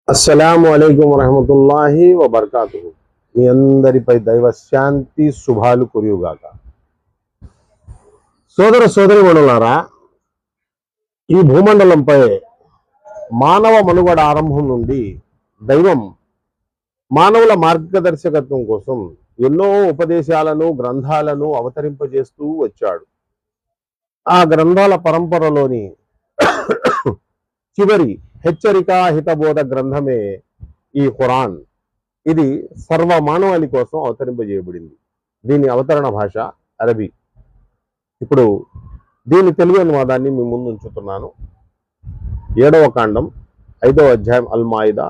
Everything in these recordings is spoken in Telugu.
అస్సలాము అలైకుం వరహమతుల్లాహి వబర్కాతుహు. మీ అందరిపై దైవ శాంతి శుభాలు కురియుగాక. సోదర సోదరిమణులారా, ఈ భూమండలంపై మానవ మనుగడ ఆరంభం నుండి దైవం మానవుల మార్గదర్శకత్వం కోసం ఎన్నో ఉపదేశాలను గ్రంథాలను అవతరింపజేస్తూ వచ్చాడు. ఆ గ్రంథాల పరంపరలోని చివరి హెచ్చరిక హితబోధ గ్రంథమే ఈ ఖురాన్. ఇది సర్వ మానవాళి కోసం అవతరింపజేయబడింది. దీని అవతరణ భాష అరబీ. ఇప్పుడు దీని తెలుగు అనువాదాన్ని మీ ముందు ఉంచుతున్నాను. 7వ కాండం 5వ అధ్యాయం అల్ మాయిదా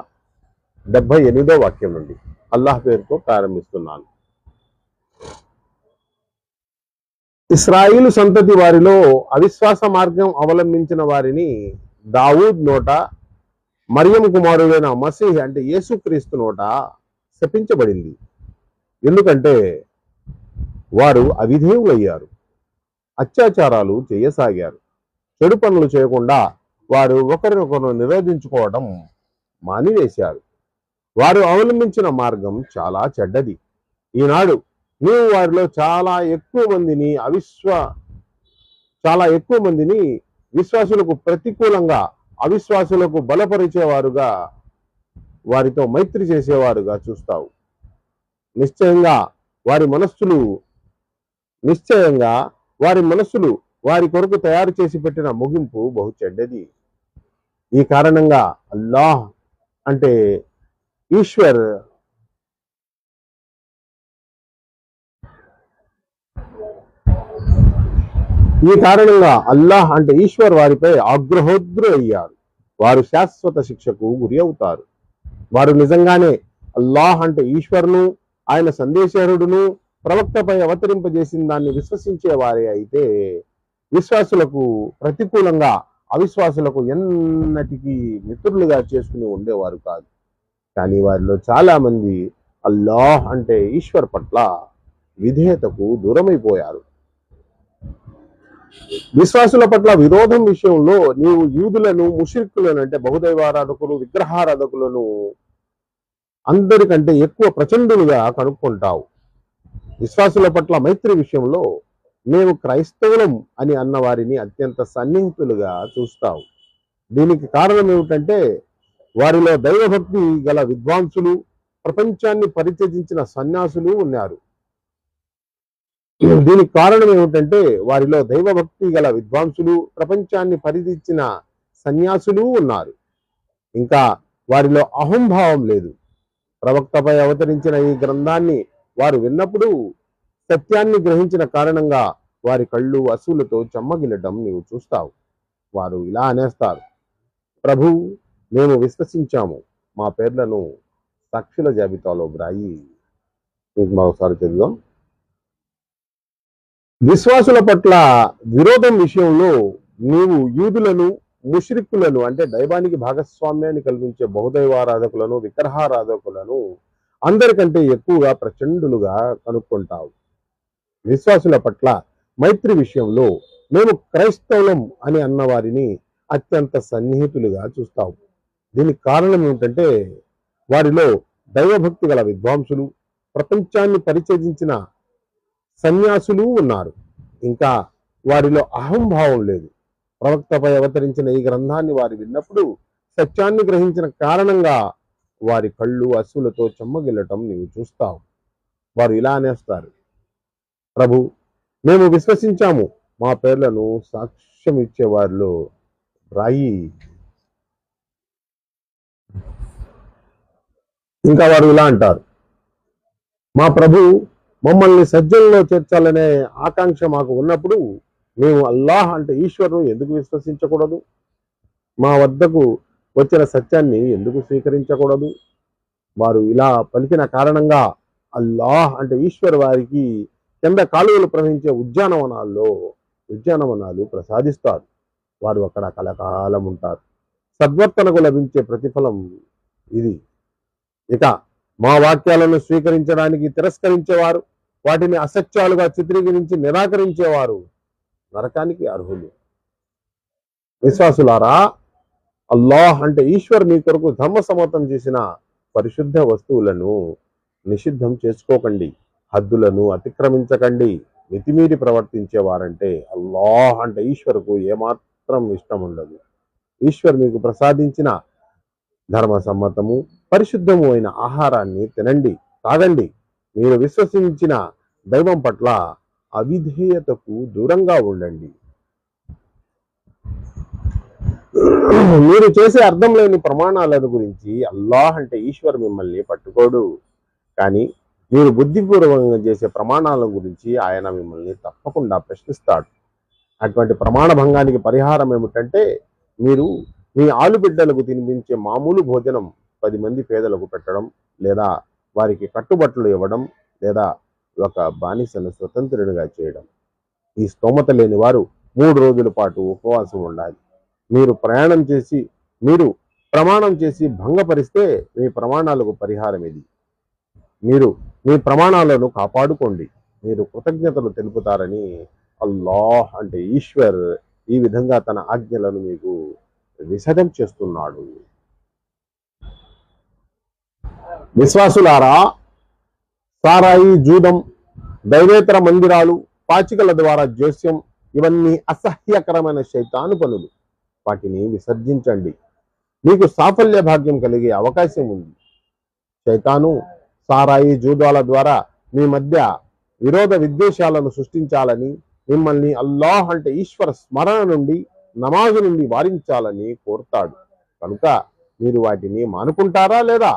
78వ వాక్యం నుండి అల్లాహ్ పేరుతో ప్రారంభిస్తున్నాను. ఇస్రాయిలు సంతతి వారిలో అవిశ్వాస మార్గం అవలంబించిన వారిని దావూద్ నోట, మరియం కుమారుడైన మసీహ్ అంటే యేసుక్రీస్తు నోట శపించబడింది. ఎందుకంటే వారు అవిధేయులయ్యారు, అత్యాచారాలు చేయసాగారు. చెడు పనులు చేయకుండా వారు ఒకరినొకరు నిరోధించుకోవడం మానివేశారు. వారు అవలంబించిన మార్గం చాలా చెడ్డది. ఈనాడు నీవు వారిలో చాలా ఎక్కువ మందిని విశ్వాసులకు ప్రతికూలంగా, అవిశ్వాసులకు బలపరిచేవారుగా, వారితో మైత్రి చేసేవారుగా చూస్తావు. నిశ్చయంగా వారి మనస్సులు వారి కొరకు తయారు చేసి పెట్టిన ముగింపు బహు చెడ్డది. ఈ కారణంగా అల్లాహ్ అంటే ఈశ్వర్ వారిపై ఆగ్రహోద్రు అయ్యారు. వారు శాశ్వత శిక్షకు గురి అవుతారు. వారు నిజంగానే అల్లాహ్ అంటే ఈశ్వరును, ఆయన సందేశహరుడును, ప్రవక్తపై అవతరింపజేసిన దాన్ని విశ్వసించే వారే అయితే విశ్వాసులకు ప్రతికూలంగా అవిశ్వాసులకు ఎన్నటికీ మిత్రులుగా చేసుకుని ఉండేవారు కాదు. కానీ వారిలో చాలా మంది అల్లాహ్ అంటే ఈశ్వర్ పట్ల విధేయతకు దూరమైపోయారు. విశ్వాసుల పట్ల విరోధం విషయంలో నీవు యూదులను, ముష్రిక్కులను అంటే బహుదైవారాధకులు, విగ్రహారాధకులను అందరికంటే ఎక్కువ ప్రచండులుగా కనుక్కుంటావు. విశ్వాసుల పట్ల మైత్రి విషయంలో మేము క్రైస్తవులం అని అన్న వారిని అత్యంత సన్నిహితులుగా చూస్తావు. దీనికి కారణం ఏమిటంటే వారిలో దైవభక్తి గల విద్వాంసులు, ప్రపంచాన్ని పరిత్యజించిన సన్యాసులు ఉన్నారు. దీనికి కారణం ఏమిటంటే వారిలో దైవభక్తి గల విద్వాంసులు, ప్రపంచాన్ని పరిధించిన సన్యాసులు ఉన్నారు. ఇంకా వారిలో అహంభావం లేదు. ప్రవక్తపై అవతరించిన ఈ గ్రంథాన్ని వారు విన్నప్పుడు సత్యాన్ని గ్రహించిన కారణంగా వారి కళ్ళు అసూలతో చెమ్మగిల్లడం నీవు చూస్తావు. వారు ఇలా అనేస్తారు, ప్రభు, మేము విశ్వసించాము, మా పేర్లను సాక్షుల జాబితాలో వ్రాయి. మరోసారి చదువుదాం. విశ్వాసుల పట్ల విరోధం విషయంలో నీవు యూదులను, ముష్రిక్కులను అంటే దైవానికి భాగస్వామ్యాన్ని కల్పించే బహుదైవారాధకులను, విగ్రహారాధకులను అందరికంటే ఎక్కువగా ప్రచండులుగా కనుక్కుంటావు. విశ్వాసుల పట్ల మైత్రి విషయంలో మేము క్రైస్తవులం అని అన్న వారిని అత్యంత సన్నిహితులుగా చూస్తావు. దీనికి కారణం ఏమిటంటే వారిలో దైవభక్తి గల విద్వాంసులు, ప్రపంచాన్ని పరిచయించిన సన్యాసులు ఉన్నారు. ఇంకా వారిలో అహంభావం లేదు. ప్రవక్తపై అవతరించిన ఈ గ్రంథాన్ని వారు విన్నప్పుడు సత్యాన్ని గ్రహించిన కారణంగా వారి కళ్ళు అసూలతో చెమ్మగిల్లటం నీవు చూస్తావు. వారు ఇలా అనేస్తారు, ప్రభు, మేము విశ్వసించాము, మా పేర్లను సాక్ష్యం ఇచ్చే వారిలో రాయి. ఇంకా వారు ఇలా అంటారు, మా ప్రభు, మమ్మల్ని సజ్జనంలో చేర్చాలనే ఆకాంక్ష మాకు ఉన్నప్పుడు మేము అల్లాహ్ అంటే ఈశ్వరును ఎందుకు విశ్వసించకూడదు? మా వద్దకు వచ్చిన సత్యాన్ని ఎందుకు స్వీకరించకూడదు? వారు ఇలా పలికిన కారణంగా అల్లాహ్ అంటే ఈశ్వర్ వారికి కింద కాలువలు ప్రవహించే ఉద్యానవనాలు ప్రసాదిస్తారు. వారు అక్కడ కలకాలం ఉంటారు. సద్వర్తనకు లభించే ప్రతిఫలం ఇది. ఇక మా వాక్యాలను స్వీకరించడానికి తిరస్కరించేవారు, వాటిని అసత్యాలుగా చిత్రీకరించి నిరాకరించేవారు నరకానికి అర్హులు. విశ్వాసులారా, అల్లాహ్ అంటే ఈశ్వర్ మీ కొరకు ధర్మ సమ్మతం చేసిన పరిశుద్ధ వస్తువులను నిషిద్ధం చేసుకోకండి, హద్దులను అతిక్రమించకండి. మితిమీరి ప్రవర్తించేవారంటే అల్లాహ్ అంటే ఈశ్వరుకు ఏమాత్రం ఇష్టం ఉండదు. ఈశ్వర్ మీకు ప్రసాదించిన ధర్మ సమ్మతము పరిశుద్ధము అయిన ఆహారాన్ని తినండి, తాగండి. మీరు విశ్వసించిన దైవం పట్ల అవిధేయతకు దూరంగా ఉండండి. మీరు చేసే అర్థం లేని ప్రమాణాలను గురించి అల్లాహ్ అంటే ఈశ్వర్ మిమ్మల్ని పట్టుకోడు. కానీ మీరు బుద్ధిపూర్వకంగా చేసే ప్రమాణాల గురించి ఆయన మిమ్మల్ని తప్పకుండా ప్రశ్నిస్తాడు. అటువంటి ప్రమాణ భంగానికి పరిహారం ఏమిటంటే, మీరు మీ ఆలుబిడ్డలకు తినిపించే మామూలు భోజనం 10 మంది పేదలకు పెట్టడం, లేదా వారికి కట్టుబట్టలు ఇవ్వడం, లేదా ఒక బానిసను స్వతంత్రునిగా చేయడం. ఈ స్తోమత లేని వారు 3 రోజుల పాటు ఉపవాసం ఉండాలి. మీరు ప్రమాణం చేసి భంగపరిస్తే మీ ప్రమాణాలకు పరిహారం ఇది. మీరు మీ ప్రమాణాలను కాపాడుకోండి. మీరు కృతజ్ఞతలు తెలుపుతారని అల్లాహ్ అంటే ఈశ్వర్ ఈ విధంగా తన ఆజ్ఞలను మీకు విశదం చేస్తున్నాడు. విశ్వాసులారా, సారాయి, జూదం, దైవేతర మందిరాలు, పాచికల ద్వారా జోస్యం ఇవన్నీ అసహ్యకరమైన శైతాను పనులు. వాటిని విసర్జించండి. మీకు సాఫల్య భాగ్యం కలిగే అవకాశం ఉంది. శైతాను సారాయి, జూదాల ద్వారా మీ మధ్య విరోధ విద్వేషాలను సృష్టించాలని, మిమ్మల్ని అల్లాహ్ అంటే ఈశ్వర స్మరణ నుండి, నమాజు నుండి వారించాలని కోరుతాడు. కనుక మీరు వాటిని మానుకుంటారా లేదా?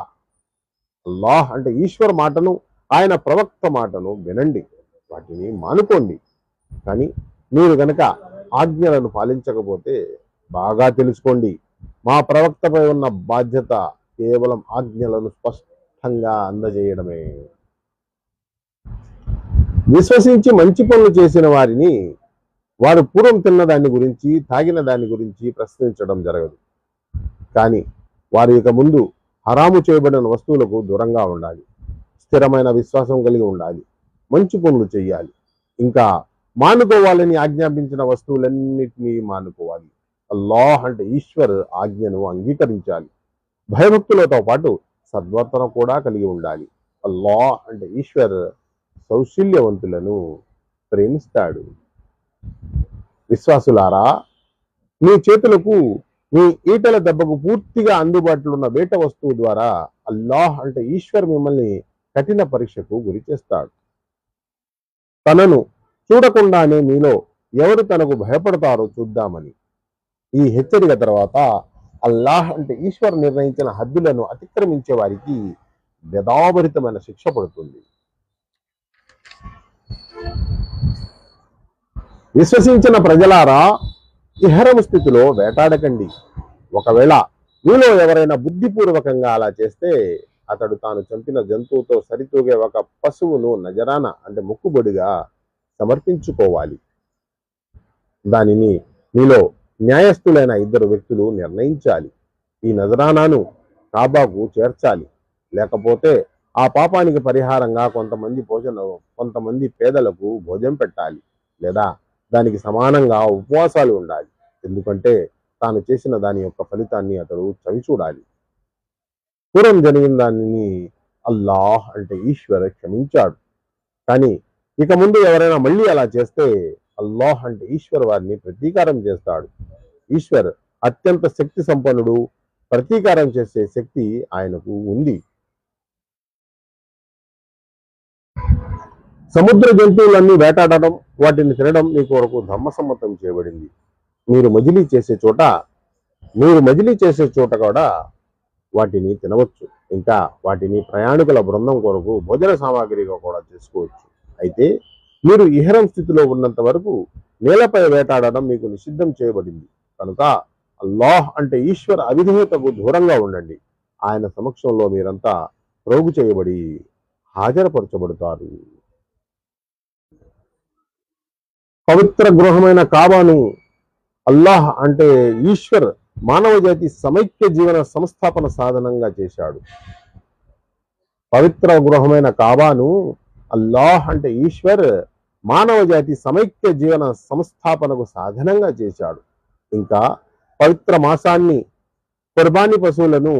అల్లాహ్ అంటే ఈశ్వర్ మాటను, ఆయన ప్రవక్త మాటను వినండి, వాటిని మానుకోండి. కానీ మీరు గనక ఆజ్ఞలను పాలించకపోతే బాగా తెలుసుకోండి, మా ప్రవక్తపై ఉన్న బాధ్యత కేవలం ఆజ్ఞలను స్పష్టంగా అందజేయడమే. విశ్వసించి మంచి పనులు చేసిన వారిని వారు పూర్వం తిన్న దాని గురించి, తాగిన దాని గురించి ప్రశ్నించడం జరగదు. కానీ వారు ఇక ముందు హరాము చేయబడిన వస్తువులకు దూరంగా ఉండాలి, స్థిరమైన విశ్వాసం కలిగి ఉండాలి, మంచి పనులు చేయాలి, ఇంకా మానుకోవాలని ఆజ్ఞాపించిన వస్తువులన్నిటినీ మానుకోవాలి. అల్లాహ్ అంటే ఈశ్వర్ ఆజ్ఞను అంగీకరించాలి. భయభక్తులతో పాటు సద్వర్తన కూడా కలిగి ఉండాలి. అల్లాహ్ అంటే ఈశ్వర్ సౌశల్యవంతులను ప్రేమిస్తాడు. విశ్వాసులారా, మీ చేతులకు మీ ఈటల దెబ్బకు పూర్తిగా అందుబాటులో ఉన్న వేట వస్తువు ద్వారా అల్లాహ్ అంటే ఈశ్వర్ మిమ్మల్ని కఠిన పరీక్షకు గురి చేస్తాడు. తనను చూడకుండానే మీలో ఎవరు తనకు భయపడతారో చూద్దామని. ఈ హెచ్చరిక తర్వాత అల్లాహ్ అంటే ఈశ్వర్ నిర్ణయించిన హద్దులను అతిక్రమించే వారికి వ్యధాభరితమైన శిక్ష పడుతుంది. విశ్వసించిన ప్రజలారా, ఇహరము స్థితిలో వేటాడకండి. ఒకవేళ మీలో ఎవరైనా బుద్ధిపూర్వకంగా అలా చేస్తే అతడు తాను చంపిన జంతువుతో సరితూగే ఒక పశువును నజరాన అంటే మొక్కుబడిగా సమర్పించుకోవాలి. దానిని మీలో న్యాయస్థులైన 2 వ్యక్తులు నిర్ణయించాలి. ఈ నజరానాను కాబాకు చేర్చాలి. లేకపోతే ఆ పాపానికి పరిహారంగా కొంతమంది పేదలకు భోజనం పెట్టాలి, లేదా దానికి సమానంగా ఉపవాసాలు ఉండాలి. ఎందుకంటే తాను చేసిన దాని యొక్క ఫలితాన్ని అతడు చవి చూడాలి. పూర్వం జరిగిన దానిని అల్లాహ్ అంటే ఈశ్వర్ క్షమించాడు. కానీ ఇక ముందు ఎవరైనా మళ్ళీ అలా చేస్తే అల్లాహ్ అంటే ఈశ్వర్ వారిని ప్రతీకారం చేస్తాడు. ఈశ్వర్ అత్యంత శక్తి సంపన్నుడు. ప్రతీకారం చేసే శక్తి ఆయనకు ఉంది. సముద్ర జంతువులన్నీ వేటాడడం, వాటిని తినడం మీ కొరకు ధర్మసమ్మతం చేయబడింది. మీరు మజిలీ చేసే చోట కూడా వాటిని తినవచ్చు. ఇంకా వాటిని ప్రయాణికుల బృందం కొరకు భోజన సామాగ్రిగా కూడా చేసుకోవచ్చు. అయితే మీరు ఇహరం స్థితిలో ఉన్నంత వరకు నేలపై వేటాడడం మీకు నిషిద్ధం చేయబడింది. కనుక అల్లాహ్ అంటే ఈశ్వర అవిధేయతకు దూరంగా ఉండండి. ఆయన సమక్షంలో మీరంతా ప్రోగు చేయబడి హాజరుపరచబడతారు. పవిత్ర గృహమైన కాబాను అల్లాహ్ అంటే ఈశ్వర్ మానవ జాతి సమైక్య జీవన సంస్థాపన సాధనంగా చేశాడు. పవిత్ర గృహమైన కాబాను అల్లాహ్ అంటే ఈశ్వర్ మానవ జాతి సమైక్య జీవన సంస్థాపనకు సాధనంగా చేశాడు. ఇంకా పవిత్ర మాసాన్ని కుర్బానీ పశువులను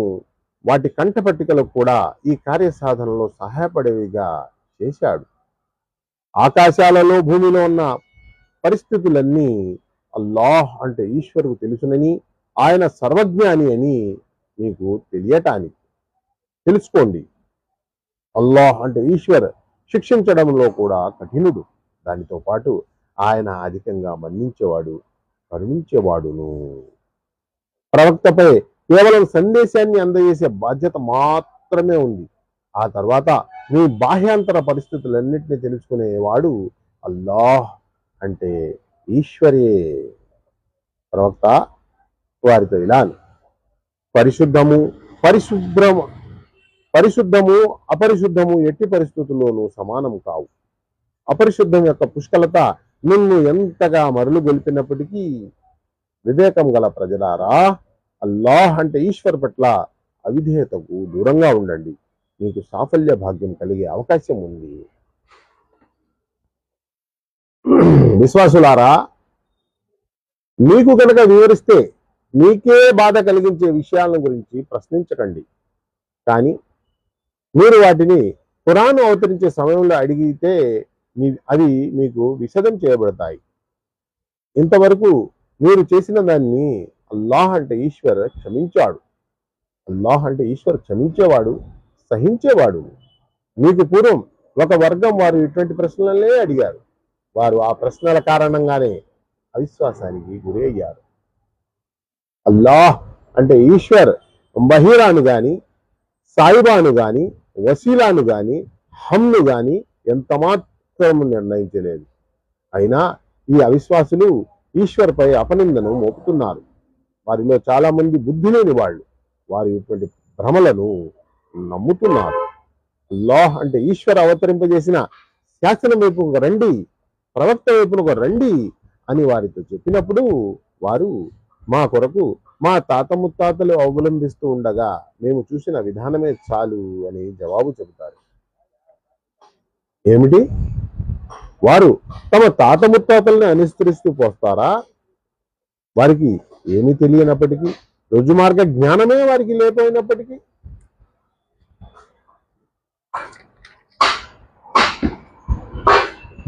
వాటి కంఠపట్టికలకు కూడా ఈ కార్యసాధనలో సహాయపడేవిగా చేశాడు. ఆకాశాలలో భూమిలో ఉన్న పరిస్థితులన్నీ అల్లాహ్ అంటే ఈశ్వరుకు తెలుసునని, ఆయన సర్వజ్ఞాని అని మీకు తెలియటానికి తెలుసుకోండి. అల్లాహ్ అంటే ఈశ్వర్ శిక్షించడంలో కూడా కఠినుడు. దానితో పాటు ఆయన అధికంగా మన్నించేవాడు, కరుణించేవాడును. ప్రవక్తపై కేవలం సందేశాన్ని అందజేసే బాధ్యత మాత్రమే ఉంది. ఆ తర్వాత మీ బాహ్యాంతర పరిస్థితులన్నింటినీ తెలుసుకునేవాడు అల్లాహ్ అంటే ఈశ్వరే. ప్రవక్త వారితో ఇలా పరిశుద్ధము పరిశుద్ధము అపరిశుద్ధము ఎట్టి పరిస్థితుల్లోనూ సమానం కావు. అపరిశుద్ధం యొక్క పుష్కలత నిన్ను ఎంతగా మరులు గొలిపినప్పటికీ వివేకం గల ప్రజలారా, అల్లాహ్ అంటే ఈశ్వర్ పట్ల అవిధేయతకు దూరంగా ఉండండి. మీకు సాఫల్య భాగ్యం కలిగే అవకాశం ఉంది. విశ్వాసులారా, మీకు కనుక వివరిస్తే మీకే బాధ కలిగించే విషయాల గురించి ప్రశ్నించకండి. కానీ మీరు వాటిని ఖురాన్ అవతరించే సమయంలో అడిగితే అవి మీకు విశదం చేయబడతాయి. ఇంతవరకు మీరు చేసిన దాన్ని అల్లాహ్ అంటే ఈశ్వర్ క్షమించాడు. అల్లాహ్ అంటే ఈశ్వర్ క్షమించేవాడు, సహించేవాడు. మీకు పూర్వం ఒక వర్గం వారు ఇటువంటి ప్రశ్నలనే అడిగారు. వారు ఆ ప్రశ్నల కారణంగానే అవిశ్వాసానికి గురి అయ్యారు. అల్లాహ్ అంటే ఈశ్వర్ బహీరాను గాని, సాయిబాను గాని, వసీలాను గాని, హమ్ను గాని ఎంత మాత్రం నిర్ణయించలేదు. అయినా ఈ అవిశ్వాసులు ఈశ్వర్పై అపనిందను మోపుతున్నారు. వారిలో చాలా మంది బుద్ధి లేని వాళ్ళు. వారు ఇటువంటి భ్రమలను నమ్ముతున్నారు. అల్లాహ్ అంటే ఈశ్వర్ అవతరింపజేసిన శాసనం వైపుకు రండి, ప్రవక్త వైపునకు రండి అని వారితో చెప్పినప్పుడు వారు మా కొరకు మా తాత ముత్తాతలు అవలంబిస్తూ ఉండగా మేము చూసిన విధానమే చాలు అని జవాబు చెబుతారు. ఏమిటి? వారు తమ తాత ముత్తాతల్ని అనుసరిస్తూ పోస్తారా? వారికి ఏమీ తెలియనప్పటికీ, రుజుమార్గ జ్ఞానమే వారికి లేకపోయినప్పటికీ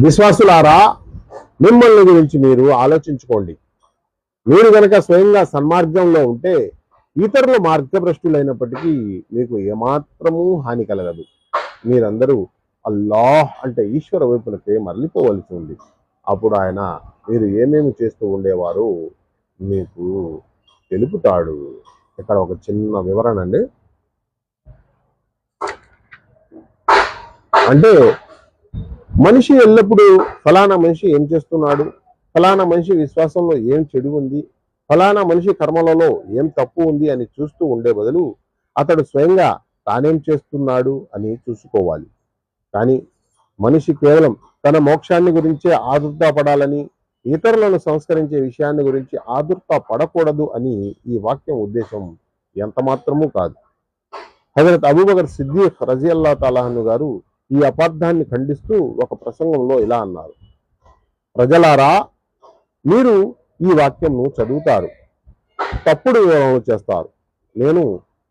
విశ్వాసులారా, మిమ్మల్ని గురించి మీరు ఆలోచించుకోండి. మీరు గనక స్వయంగా సన్మార్గంలో ఉంటే ఇతరుల మార్గభ్రష్టులైనప్పటికీ మీకు ఏమాత్రమూ హాని కలగదు. మీరందరూ అల్లాహ్ అంటే ఈశ్వర వైపులకే మరలిపోవలసి ఉంది. అప్పుడు ఆయన మీరు ఏమేమి చేస్తూ ఉండేవారు మీకు తెలుపుతాడు. ఇక్కడ ఒక చిన్న వివరణ అండి. అంటే మనిషి ఎల్లప్పుడూ ఫలానా మనిషి ఏం చేస్తున్నాడు, ఫలానా మనిషి విశ్వాసంలో ఏం చెడు ఉంది, ఫలానా మనిషి కర్మలలో ఏం తప్పు ఉంది అని చూస్తూ ఉండే బదులు అతడు స్వయంగా తానేం చేస్తున్నాడు అని చూసుకోవాలి. కానీ మనిషి కేవలం తన మోక్షాన్ని గురించే ఆదుర్దా పడాలని, ఇతరులను సంస్కరించే విషయాన్ని గురించి ఆదుర్దా పడకూడదు అని ఈ వాక్యం ఉద్దేశం ఎంత మాత్రమూ కాదు. హజరత్ అబూబకర్ సిద్దీక్ రజియల్లాహు తఆలా అన్హు గారు ఈ అపార్థాన్ని ఖండిస్తూ ఒక ప్రసంగంలో ఇలా అన్నారు: ప్రజలారా, మీరు ఈ వాక్యంను చదువుతారు, తప్పుడు వివరణలు చేస్తారు. నేను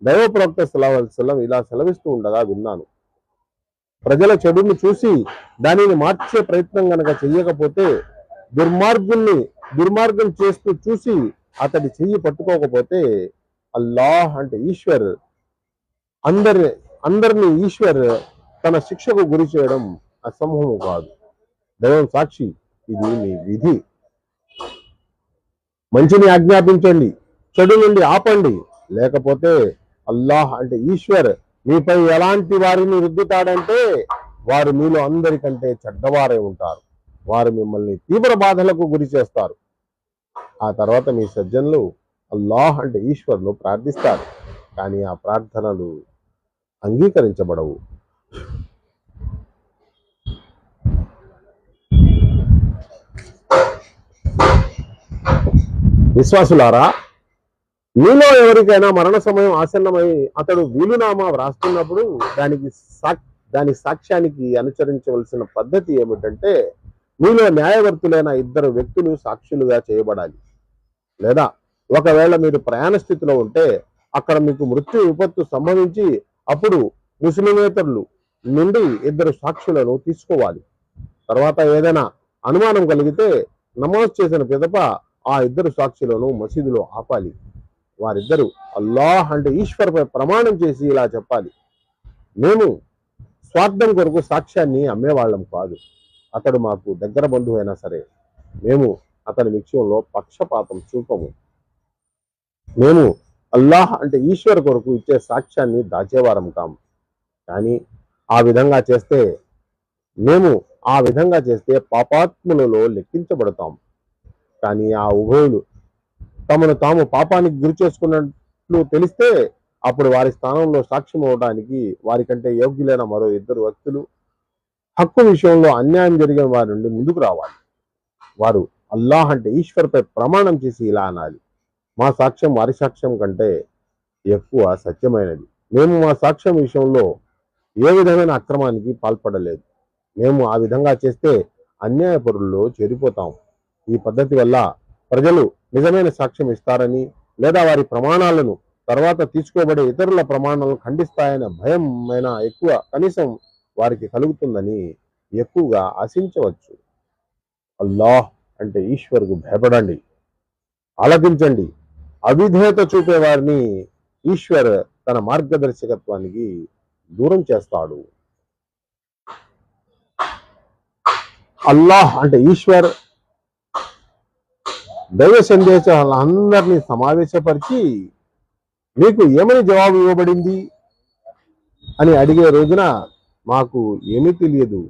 దైవ ప్రవక్త సల్లల్లాహు అలైహి వసల్లం ఇలా సెలవిస్తూ ఉండగా విన్నాను. ప్రజల చెడును చూసి దానిని మార్చే ప్రయత్నం గనక చెయ్యకపోతే, దుర్మార్గం చేస్తూ చూసి అతడి చెయ్యి పట్టుకోకపోతే, అల్లాహ్ అంటే ఈశ్వర్ అందరినీ ఈశ్వర్ తన శిక్షకు గురి చేయడం అసంభవం కాదు. దైవం సాక్షి, ఇది మీ విధి. మంచిని ఆజ్ఞాపించండి, చెడు నుండి ఆపండి. లేకపోతే అల్లాహ్ అంటే ఈశ్వర్ మీపై ఎలాంటి వారిని రుద్దుతాడంటే వారు మీలో అందరికంటే చెడ్డవారే ఉంటారు. వారు మిమ్మల్ని తీవ్ర బాధలకు గురి చేస్తారు. ఆ తర్వాత మీ సజ్జనులు అల్లాహ్ అంటే ఈశ్వర్ను ప్రార్థిస్తారు, కానీ ఆ ప్రార్థనలు అంగీకరించబడవు. విశ్వాసులారా, మీలో ఎవరికైనా మరణ సమయం ఆసన్నమై అతడు వీలునామా వ్రాస్తున్నప్పుడు దాని సాక్ష్యానికి అనుసరించవలసిన పద్ధతి ఏమిటంటే, మీలో న్యాయవర్తులైన ఇద్దరు వ్యక్తులు సాక్షులుగా చేయబడాలి. లేదా ఒకవేళ మీరు ప్రయాణ స్థితిలో ఉంటే అక్కడ మీకు మృత్యు విపత్తు సంభవించి అప్పుడు ముస్లిమేతరులు నుండి 2 సాక్షులను తీసుకోవాలి. తర్వాత ఏదైనా అనుమానం కలిగితే నమాజ్ చేసిన పిదప ఆ 2 సాక్షులను మసీదులో ఆపాలి. వారిద్దరూ అల్లాహ్ అంటే ఈశ్వర్పై ప్రమాణం చేసి ఇలా చెప్పాలి, మేము స్వార్థం కొరకు సాక్ష్యాన్ని అమ్మేవాళ్ళం కాదు. అతడు మాకు దగ్గర బంధువు అయినా సరే మేము అతని విషయంలో పక్షపాతం చూపము. మేము అల్లాహ్ అంటే ఈశ్వర్ కొరకు ఇచ్చే సాక్ష్యాన్ని దాచేవారం కాము. కానీ ఆ విధంగా చేస్తే పాపాత్ములలో లెక్కించబడతాం. కానీ ఆ ఉభయులు తమను తాము పాపానికి గురి చేసుకున్నట్లు తెలిస్తే అప్పుడు వారి స్థానంలో సాక్ష్యం అవడానికి వారికంటే యోగ్యులైన మరో 2 వ్యక్తులు హక్కు విషయంలో అన్యాయం జరిగిన వారి నుండి ముందుకు రావాలి. వారు అల్లాహ్ అంటే ఈశ్వర్పై ప్రమాణం చేసి ఇలా అనాలి, మా సాక్ష్యం వారి సాక్ష్యం కంటే ఎక్కువ సత్యమైనది. మేము మా సాక్ష్యం విషయంలో ఏ విధమైన అక్రమానికి పాల్పడలేదు. మేము ఆ విధంగా చేస్తే అన్యాయపరుల్లో చేరిపోతాం. ఈ పద్ధతి వల్ల ప్రజలు నిజమైన సాక్ష్యం ఇస్తారని లేదా వారి ప్రమాణాలను తర్వాత తీసుకోబడే ఇతరుల ప్రమాణాలను ఖండిస్తాయనే భయం అయినా ఎక్కువ కనీసం వారికి కలుగుతుందని ఎక్కువగా ఆశించవచ్చు. అల్లాహ్ అంటే ఈశ్వర్కు భయపడండి, ఆలకించండి. అవిధేయత చూపే వారిని ఈశ్వర్ తన మార్గదర్శకత్వానికి దూరం చేస్తాడు. అల్లాహ్ అంటే ఈశ్వర్ దైవ సందేశాలందరినీ సమావేశపరిచి మీకు ఏమని జవాబు ఇవ్వబడింది అని అడిగే రోజున మాకు ఏమీ తెలియదు,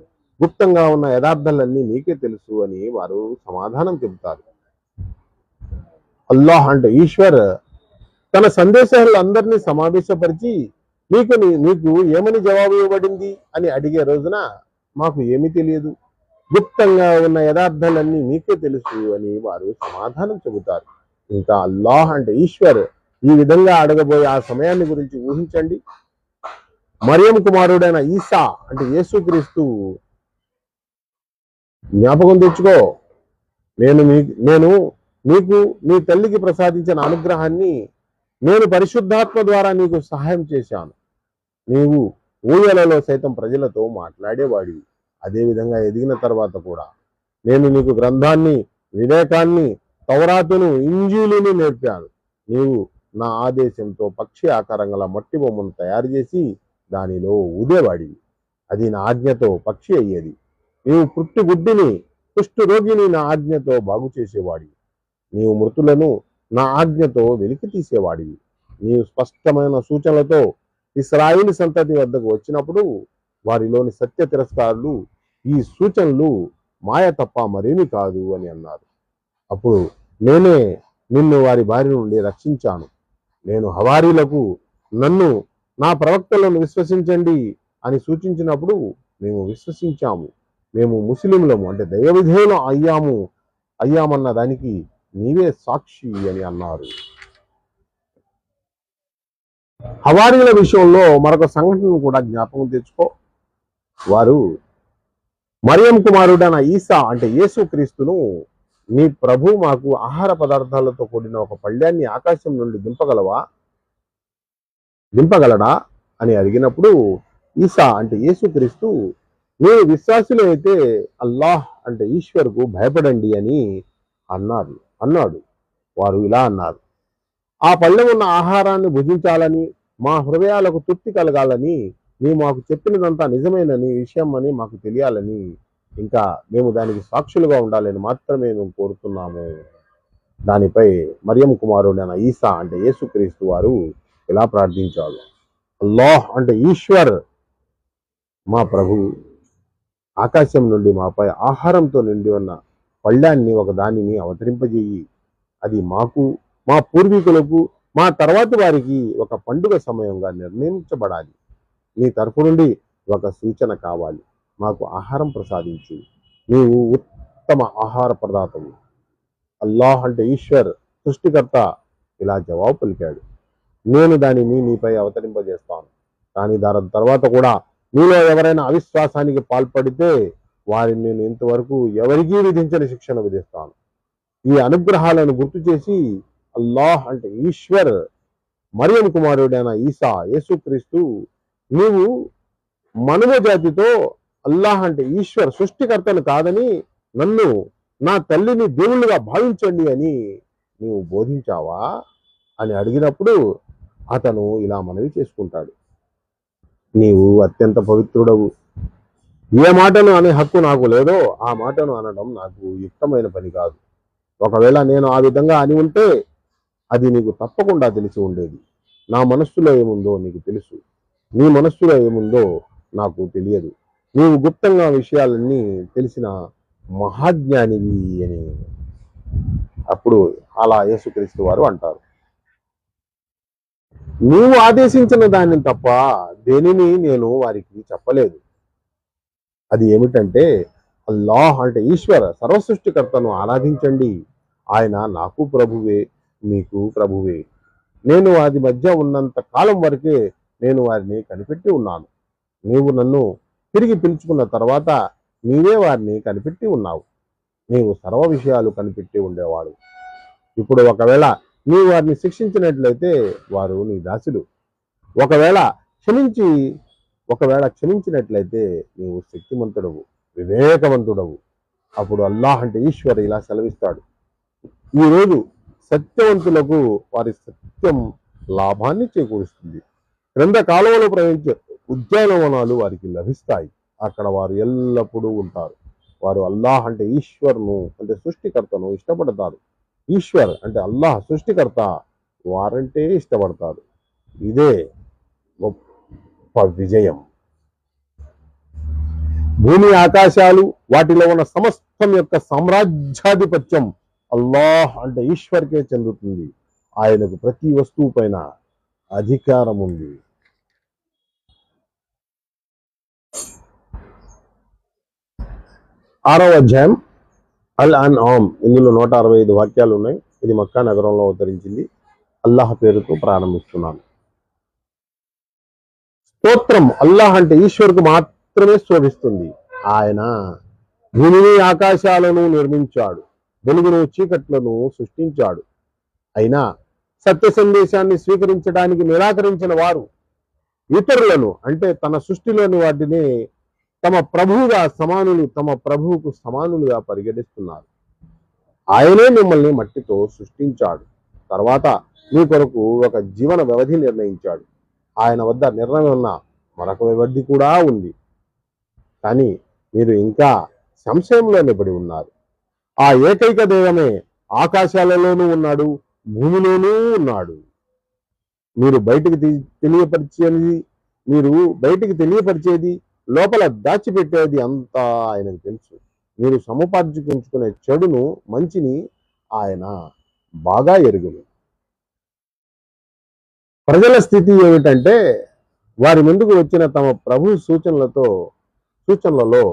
గుప్తంగా ఉన్న యథార్థాలన్నీ మీకే తెలుసు అని వారు సమాధానం చెబుతారు. అల్లాహ్ అంటే ఈశ్వర్ తన సందేశాలందరినీ సమావేశపరిచి మీకు ఏమని జవాబు ఇవ్వబడింది అని అడిగే రోజున మాకు ఏమీ తెలియదు, గుప్తంగా ఉన్న యథార్థాలన్నీ మీకే తెలుసు అని వారు సమాధానం చెబుతారు. ఇంకా అల్లాహ్ అంటే ఈశ్వర్ ఈ విధంగా అడగబోయే ఆ సమయాన్ని గురించి ఊహించండి. మరియం కుమారుడైన ఈసా అంటే యేసుక్రీస్తు జ్ఞాపకం తెచ్చుకో, నేను నీకు నీ తల్లికి ప్రసాదించిన అనుగ్రహాన్ని నేను పరిశుద్ధాత్మ ద్వారా నీకు సహాయం చేశాను. నీవు ఊయలలో సైతం ప్రజలతో మాట్లాడేవాడివి. అదేవిధంగా ఎదిగిన తర్వాత కూడా నేను నీకు గ్రంథాన్ని, వివేకాన్ని, తౌరాతును, ఇంజీలును నేర్పాను. నీవు నా ఆదేశంతో పక్షి ఆకారం గల మట్టి బొమ్మను తయారు చేసి దానిలో ఊదేవాడివి. అది నా ఆజ్ఞతో పక్షి అయ్యేది. నీవు పుట్టి గుడ్డిని, కుష్టు రోగిని నా ఆజ్ఞతో బాగు చేసేవాడివి. నీవు మృతులను నా ఆజ్ఞతో వెలికి తీసేవాడివి. నీవు స్పష్టమైన సూచనలతో ఇశ్రాయేలు సంతతి వద్దకు వచ్చినప్పుడు వారిలోని సత్య తిరస్కారులు ఈ సూచనలు మాయ తప్ప మరేమీ కాదు అని అన్నారు. అప్పుడు నేనే నిన్ను వారి బారి నుండి రక్షించాను. నేను హవారీలకు నన్ను, నా ప్రవక్తలను విశ్వసించండి అని సూచించినప్పుడు మేము విశ్వసించాము, మేము ముస్లింలము అంటే దైవ విధేయులు అయ్యామన్న దానికి నీవే సాక్షి అని అన్నారు. హవారీల విషయంలో మరొక సంఘటనను కూడా జ్ఞాపకం తెచ్చుకో. వారు మరియం కుమారుడైన ఈసా అంటే యేసుక్రీస్తును, నీ ప్రభు మాకు ఆహార పదార్థాలతో కూడిన ఒక పళ్ళ్యాన్ని ఆకాశం నుండి దింపగలడా అని అడిగినప్పుడు ఈసా అంటే యేసుక్రీస్తు, మీరు విశ్వాసులు అయితే అల్లాహ్ అంటే ఈశ్వర్కు భయపడండి అని అన్నాడు. వారు ఇలా అన్నారు, ఆ పళ్ళెం ఉన్న ఆహారాన్ని భుజించాలని, మా హృదయాలకు తృప్తి కలగాలని, నీ మాకు చెప్పినదంతా నిజమైన విషయం అని మాకు తెలియాలని, ఇంకా మేము దానికి సాక్షులుగా ఉండాలని మాత్రమే మేము కోరుతున్నాము. దానిపై మరియం కుమారుడైన ఈసా అంటే యేసుక్రీస్తు వారు ఇలా ప్రార్థించాడు, అల్లాహ్ అంటే ఈశ్వర్ మా ప్రభు, ఆకాశం నుండి మాపై ఆహారంతో నిండి ఉన్న పళ్ళ్యాన్ని ఒక దానిని అవతరింపజేయి. అది మాకు, మా పూర్వీకులకు, మా తర్వాతి వారికి ఒక పండుగ సమయంగా నిర్ణయించబడాలి. నీ తరపు నుండి ఒక సూచన కావాలి. మాకు ఆహారం ప్రసాదించు, నీవు ఉత్తమ ఆహార ప్రదాతము. అల్లాహ్ అంటే ఈశ్వర్ సృష్టికర్త ఇలా జవాబు పలికాడు, నేను దానిని నీపై అవతరింపజేస్తాను. కానీ దాని తర్వాత కూడా నీలో ఎవరైనా అవిశ్వాసానికి పాల్పడితే వారిని నేను ఇంతవరకు ఎవరికీ విధించని శిక్షణ విధిస్తాను. ఈ అనుగ్రహాలను గుర్తు చేసి అల్లాహ్ అంటే ఈశ్వర్ మరియం కుమారుడైన ఈసా యేసుక్రీస్తు, నీవు మానవ జాతితో అల్లాహ్ అంటే ఈశ్వర్ సృష్టికర్తను కాదని, నన్ను నా తల్లిని దేవుళ్ళుగా భావించండి అని నీవు బోధించావా అని అడిగినప్పుడు అతను ఇలా మనవి చేసుకుంటాడు, నీవు అత్యంత పవిత్రుడవు, ఏ మాటను అనే హక్కు నాకు లేదో ఆ మాటను అనడం నాకు యుక్తమైన పని కాదు. ఒకవేళ నేను ఆ విధంగా అని ఉంటే అది నీకు తప్పకుండా తెలిసి ఉండేది. నా మనస్సులో ఏముందో నీకు తెలుసు, నీ మనస్సులో ఏముందో నాకు తెలియదు. నీవు గుప్తంగా విషయాలన్నీ తెలిసిన మహాజ్ఞానివి అని అప్పుడు అలా యేసుక్రీస్తు వారు అంటారు. నీవు ఆదేశించిన దాన్ని తప్ప దేనిని నేను వారికి చెప్పలేదు. అది ఏమిటంటే అల్లాహ్ అంటే ఈశ్వర సర్వసృష్టికర్తను ఆరాధించండి, ఆయన నాకు ప్రభువే మీకు ప్రభువే. నేను వారి మధ్య ఉన్నంత కాలం వరకే నేను వారిని కనిపెట్టి ఉన్నాను. నీవు నన్ను తిరిగి పిలుచుకున్న తర్వాత నీవే వారిని కనిపెట్టి ఉన్నావు. నీవు సర్వ విషయాలు కనిపెట్టి ఉండేవాడు. ఇప్పుడు ఒకవేళ నీవు వారిని శిక్షించినట్లయితే వారు నీ దాసులు, ఒకవేళ క్షమించినట్లయితే నీవు శక్తిమంతుడవు, వివేకవంతుడవు. అప్పుడు అల్లాహ్ అంటే ఈశ్వర్ ఇలా సెలవిస్తాడు, ఈరోజు సత్యవంతులకు వారి సత్యం లాభాన్ని చేకూరుస్తుంది. క్రింద కాలువలో ప్రవహించే ఉద్యానవనాలు వారికి లభిస్తాయి, అక్కడ వారు ఎల్లప్పుడూ ఉంటారు. వారు అల్లాహ్ అంటే ఈశ్వర్ను అంటే సృష్టికర్తను ఇష్టపడతారు. ఈశ్వర్ అంటే అల్లాహ్ సృష్టికర్త, వారంటే ఇష్టపడతారు. ఇదే గొప్ప విజయం. భూమి ఆకాశాలు వాటిలో ఉన్న సమస్తం యొక్క సామ్రాజ్యాధిపత్యం అల్లాహ్ అంటే ఈశ్వర్కే చెందుతుంది. ఆయనకు ప్రతి వస్తువు పైన అధికారం ఉంది. ఆరవ అధ్యాయం అల్ అన్ఆమ్, ఇందులో 165 వాక్యాలు ఉన్నాయి. ఇది మక్కా నగరంలో అవతరించింది. అల్లాహ్ పేరుతో ప్రారంభిస్తున్నాను. స్తోత్రం అల్లాహ్ అంటే ఈశ్వర్కు మాత్రమే శోభిస్తుంది. ఆయన భూమిని ఆకాశాలను నిర్మించాడు, వెలుగును చీకట్లను సృష్టించాడు. అయినా సత్య సందేశాన్ని స్వీకరించడానికి నిరాకరించిన వారు ఇతరులను అంటే తన సృష్టిలోని వాటిని తమ ప్రభువుకు సమానులుగా పరిగణిస్తున్నారు. ఆయనే మిమ్మల్ని మట్టితో సృష్టించాడు, తర్వాత మీ కొరకు ఒక జీవన వ్యవధి నిర్ణయించాడు. ఆయన వద్ద నిర్ణయం ఉన్న మరొక వ్యవధి కూడా ఉంది, కానీ మీరు ఇంకా సంశయంలో నిలబడి ఉన్నారు. ఆ ఏకైక దైవమే ఆకాశాలలోనూ ఉన్నాడు, భూమిలోనూ ఉన్నాడు. మీరు బయటికి తెలియపరిచేది లోపల దాచిపెట్టేది అంతా ఆయనకు తెలుసు. మీరు సముపార్జించుకునే చెడును మంచిని ఆయన బాగా ఎరుగును. ప్రజల స్థితి ఏమిటంటే వారి ముందుకు వచ్చిన తమ ప్రభు సూచనలలో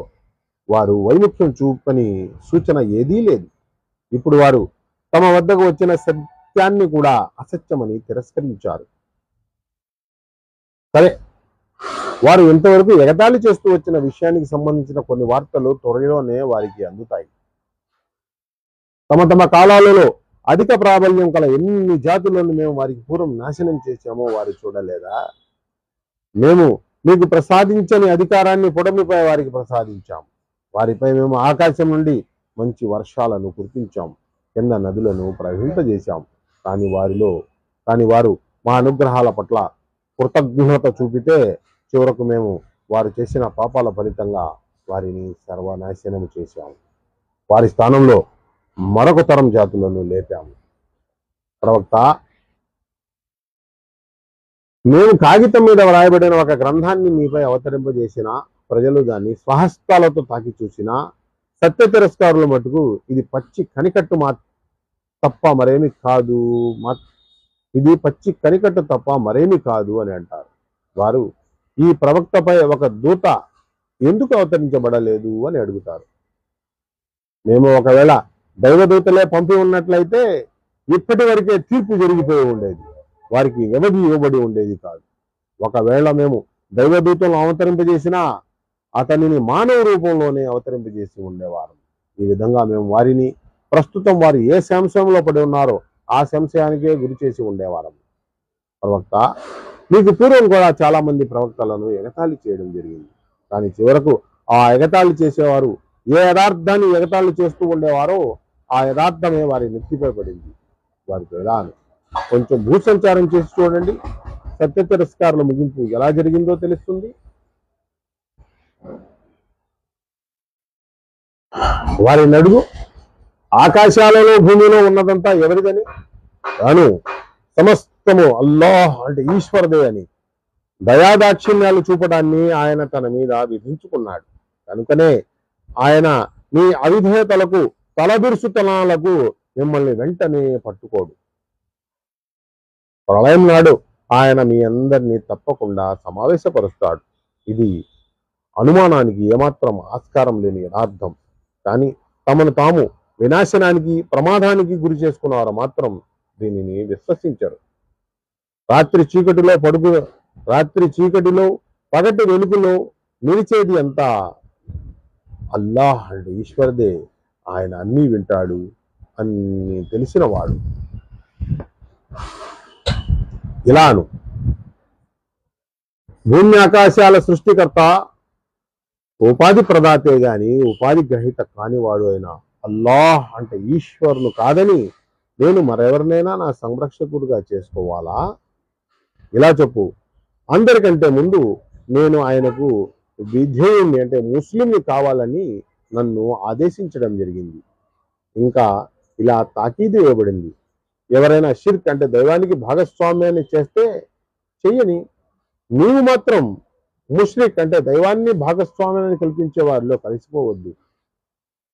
వారు వైముఖ్యం చూపని సూచన ఏదీ లేదు. ఇప్పుడు వారు తమ వద్దకు వచ్చిన సత్యాన్ని కూడా అసత్యమని తిరస్కరించారు. సరే, వారు ఇంతవరకు ఎగతాళి చేస్తూ వచ్చిన విషయానికి సంబంధించిన కొన్ని వార్తలు త్వరలోనే వారికి అందుతాయి. తమ కాలాలలో అధిక ప్రాబల్యం కల ఎన్ని జాతులను మేము వారికి పూర్వం నాశనం చేశామో వారు చూడలేదా? మేము మీకు ప్రసాదించని అధికారాన్ని పొడమిపై వారికి ప్రసాదించాం. వారిపై మేము ఆకాశం నుండి మంచి వర్షాలను కురిపించాం, కింద నదులను ప్రవహింపజేశాం. కానీ వారు మా అనుగ్రహాల పట్ల కృతజ్ఞత చూపితే చివరకు మేము వారు చేసిన పాపాల ఫలితంగా వారిని సర్వనాశనము చేశాము. వారి స్థానంలో మరొక తరం జాతులను లేపాము. ప్రవక్త, మేము కాగితం మీద వ్రాయబడిన ఒక గ్రంథాన్ని మీపై అవతరింపజేసిన ప్రజలు దాన్ని స్వహస్తాలతో తాకి చూసిన సత్య తిరస్కారుల మటుకు ఇది పచ్చి కనికట్టు తప్ప మరేమి కాదు అని అంటారు. వారు ఈ ప్రవక్తపై ఒక దూత ఎందుకు అవతరించబడలేదు అని అడుగుతారు. మేము ఒకవేళ దైవదూతలే పంపి ఉన్నట్లయితే ఇప్పటి వరకే తీర్పు జరిగిపోయి ఉండేది, వారికి వ్యవధి ఇవ్వబడి ఉండేది కాదు. ఒకవేళ మేము దైవదూతలను అవతరింపజేసినా అతనిని మానవ రూపంలోనే అవతరింపజేసి ఉండేవారు. ఈ విధంగా మేము వారిని ప్రస్తుతం వారు ఏ సంశయంలో పడి ఉన్నారో ఆ సంశయానికే గురి చేసి ఉండేవారం. ప్రవక్త, మీకు పూర్వం కూడా చాలా మంది ప్రవక్తలను ఎగతాళి చేయడం జరిగింది. కానీ చివరకు ఆ ఎగతాళి చేసేవారు ఏ యథార్థాన్ని ఎగతాళి చేస్తూ ఉండేవారో ఆ యథార్థమే వారి నెత్తిపై పడింది. వారికి ఎలా కొంచెం భూసంచారం చేసి చూడండి, సత్య తిరస్కారుల ముగింపు ఎలా జరిగిందో తెలుస్తుంది. వారి నడుగు ఆకాశాలలో భూమిలో ఉన్నదంతా ఎవరిదని, అను సమస్తము అల్లాహ్ అంటే ఈశ్వరుదే అని దయాదాక్షిణ్యాలు చూపడాన్ని ఆయన తన మీద విధించుకున్నాడు. కనుకనే ఆయన మీ అవిధేయతలకు తలబిరుసుతనాలకు మిమ్మల్ని వెంటనే పట్టుకోడు. ప్రళయం నాడు ఆయన మీ అందరినీ తప్పకుండా సమావేశపరుస్తాడు. ఇది అనుమానానికి ఏమాత్రం ఆస్కారం లేని యథార్థం. కానీ తమను తాము వినాశనానికి ప్రమాదానికి గురి చేసుకున్నవారు మాత్రం దీనిని విశ్వసించరు. రాత్రి చీకటిలో పగటి వెలుగులో నిలిచేది అంతా అల్లాహ్ అంటే ఈశ్వరుదే. ఆయన అన్నీ వింటాడు, అన్నీ తెలిసినవాడు. ఇలాను భూమి ఆకాశాల సృష్టికర్త, ఉపాధి ప్రదాతే గాని ఉపాధి గ్రహీత కానివాడు అయిన అల్లాహ్ అంటే ఈశ్వరును కాదని నేను మరెవరినైనా నా సంరక్షకుడిగా చేసుకోవాలా? ఇలా చెప్పు, అందరికంటే ముందు నేను ఆయనకు విధేయుణ్ణి అంటే ముస్లింని కావాలని నన్ను ఆదేశించడం జరిగింది. ఇంకా ఇలా తాకీదు ఇవ్వబడింది, ఎవరైనా షిర్క్ అంటే దైవానికి భాగస్వామ్యాన్ని చేస్తే చెయ్యని, నీవు మాత్రం ముష్రిక్ అంటే దైవాన్ని భాగస్వామ్యాన్ని కల్పించే వారిలో కలిసిపోవద్దు.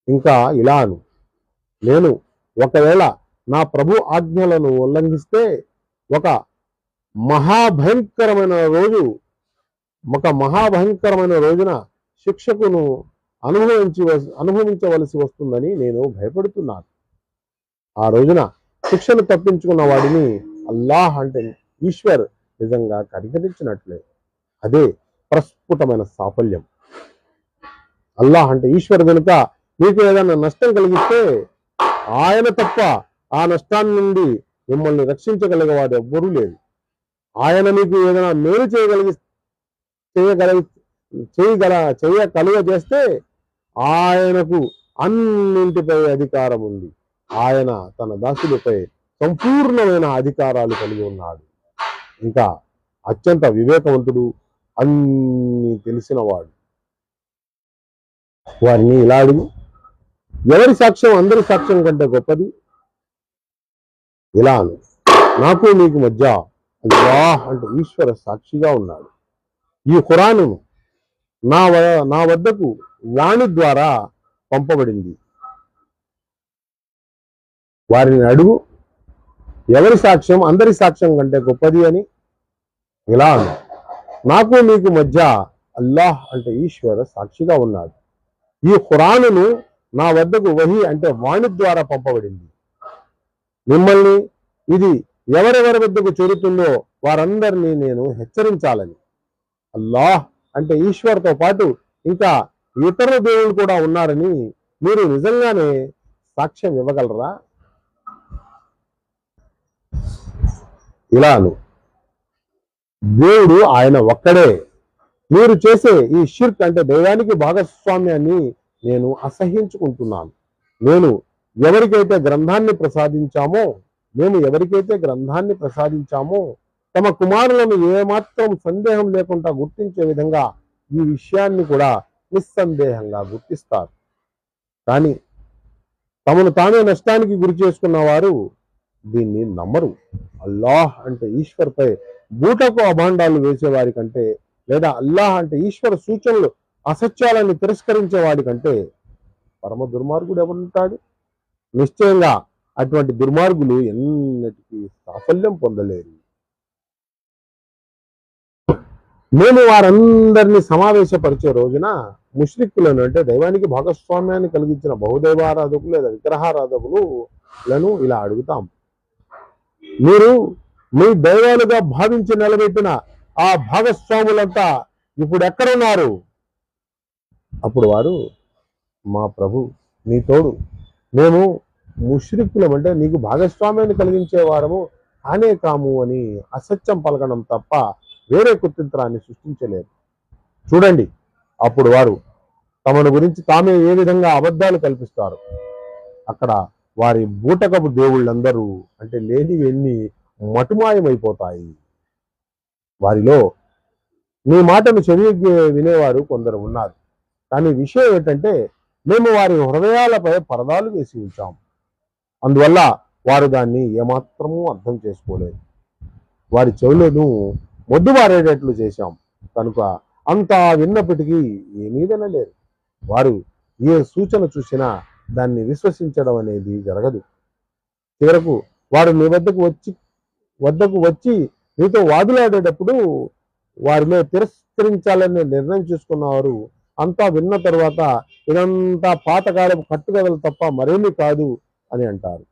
ఇంకా ఇలాను, నేను ఒకవేళ నా ప్రభు ఆజ్ఞలను ఉల్లంఘిస్తే ఒక మహాభయంకరమైన రోజున శిక్షకును అనుభవించవలసి వస్తుందని నేను భయపడుతున్నాను. ఆ రోజున శిక్షను తప్పించుకున్న వాడిని అల్లాహ్ అంటే ఈశ్వర్ నిజంగా కనికరించినట్లే. అదే ప్రస్ఫుటమైన సాఫల్యం. అల్లాహ్ అంటే ఈశ్వర్ కనుక మీకు ఏదైనా నష్టం కలిగిస్తే ఆయన తప్ప ఆ నష్టాన్ని నుండి మిమ్మల్ని రక్షించగలిగేవాడు ఎవ్వరూ లేదు. ఆయన మీకు ఏదైనా మేలు చేయగలిగజేస్తే ఆయనకు అన్నింటిపై అధికారం ఉంది. ఆయన తన దాసులపై సంపూర్ణమైన అధికారాలు కలిగి ఉన్నాడు. ఇంకా అత్యంత వివేకవంతుడు, అన్ని తెలిసినవాడు. వారిని ఇలా అడుగు, ఎవరి సాక్ష్యం అందరి సాక్ష్యం కంటే గొప్పది? ఇలా అను, నాకు మీకు మధ్య అల్లాహ్ అంటే ఈశ్వర సాక్షిగా ఉన్నాడు. ఈ ఖురాను నా వద్దకు వాణి ద్వారా పంపబడింది. వారిని అడుగు, ఎవరి సాక్ష్యం అందరి సాక్ష్యం కంటే గొప్పది అని. ఇలా అను, నాకు మీకు మధ్య అల్లాహ్ అంటే ఈశ్వర సాక్షిగా ఉన్నాడు. ఈ ఖురానును నా వద్దకు వహీ అంటే వాణి ద్వారా పంపబడింది. మిమ్మల్ని ఇది ఎవరెవరి వద్దకు చేరుతుందో వారందరినీ నేను హెచ్చరించాలని. అల్లాహ్ అంటే ఈశ్వర్తో పాటు ఇంకా ఇతర దేవుళ్ళు కూడా ఉన్నారని మీరు నిజంగానే సాక్ష్యం ఇవ్వగలరా? ఇలాను, దేవుడు ఆయన ఒక్కడే. మీరు చేసే ఈ షిర్క్ అంటే దైవానికి భాగస్వామ్యాన్ని నేను అసహించుకుంటున్నాను. మేము ఎవరికైతే గ్రంథాన్ని ప్రసాదించామో తమ కుమారులను ఏమాత్రం సందేహం లేకుండా గుర్తించే విధంగా ఈ విషయాన్ని కూడా నిస్సందేహంగా గుర్తిస్తారు. కానీ తమను తామే నష్టానికి గురి చేసుకున్న వారు దీన్ని నమ్మరు. అల్లాహ్ అంటే ఈశ్వర్పై బూటకు అభాండాలు వేసేవారి కంటే, లేదా అల్లాహ్ అంటే ఈశ్వర సూచనలు అసత్యాలను తిరస్కరించే వాడి కంటే పరమ దుర్మార్గుడు ఎవరుంటాడు? నిశ్చయంగా అటువంటి దుర్మార్గులు ఎన్నటికీ సాఫల్యం పొందలేరు. మేము వారందరినీ సమావేశపరిచే రోజున ముష్రిక్కులను అంటే దైవానికి భాగస్వామ్యాన్ని కలిగించిన బహుదైవారాధకులు లేదా విగ్రహారాధకులను ఇలా అడుగుతాం, మీరు మీ దైవాలుగా భావించి నిలబెట్టిన ఆ భాగస్వాములంతా ఇప్పుడు ఎక్కడున్నారు? అప్పుడు వారు, మా ప్రభు నీ తోడు, మేము ముష్రిక్కులం అంటే నీకు భాగస్వామ్యాన్ని కలిగించే వారము కానే కాము అని అసత్యం పలకడం తప్ప వేరే కుతంత్రాన్ని సృష్టించలేరు. చూడండి, అప్పుడు వారు తమను గురించి తామే ఏ విధంగా అబద్ధాలు కల్పిస్తారు. అక్కడ వారి బూటకపు దేవుళ్ళందరూ అంటే లేనివన్నీ మటుమాయమైపోతాయి. వారిలో నీ మాటను చెవియొగ్గి వినేవారు కొందరు ఉన్నారు. కానీ విషయం ఏంటంటే మేము వారి హృదయాలపై పరదాలు వేసి ఉంచాం. అందువల్ల వారు దాన్ని ఏమాత్రమూ అర్థం చేసుకోలేదు. వారి చెవులను మొద్దుబారేటట్లు చేశాం కనుక అంతా విన్నప్పటికీ ఏమీ వినలేరు. వారు ఏ సూచన చూసినా దాన్ని విశ్వసించడం అనేది జరగదు. చివరకు వారు నీ వద్దకు వచ్చి నీతో వాదులాడేటప్పుడు వారిలో తిరస్కరించాలని నిర్ణయం చేసుకున్నవారు అంతా విన్న తర్వాత ఇదంతా పాతకాలపు కట్టుకథలు తప్ప మరేమీ కాదు అని అంటారు.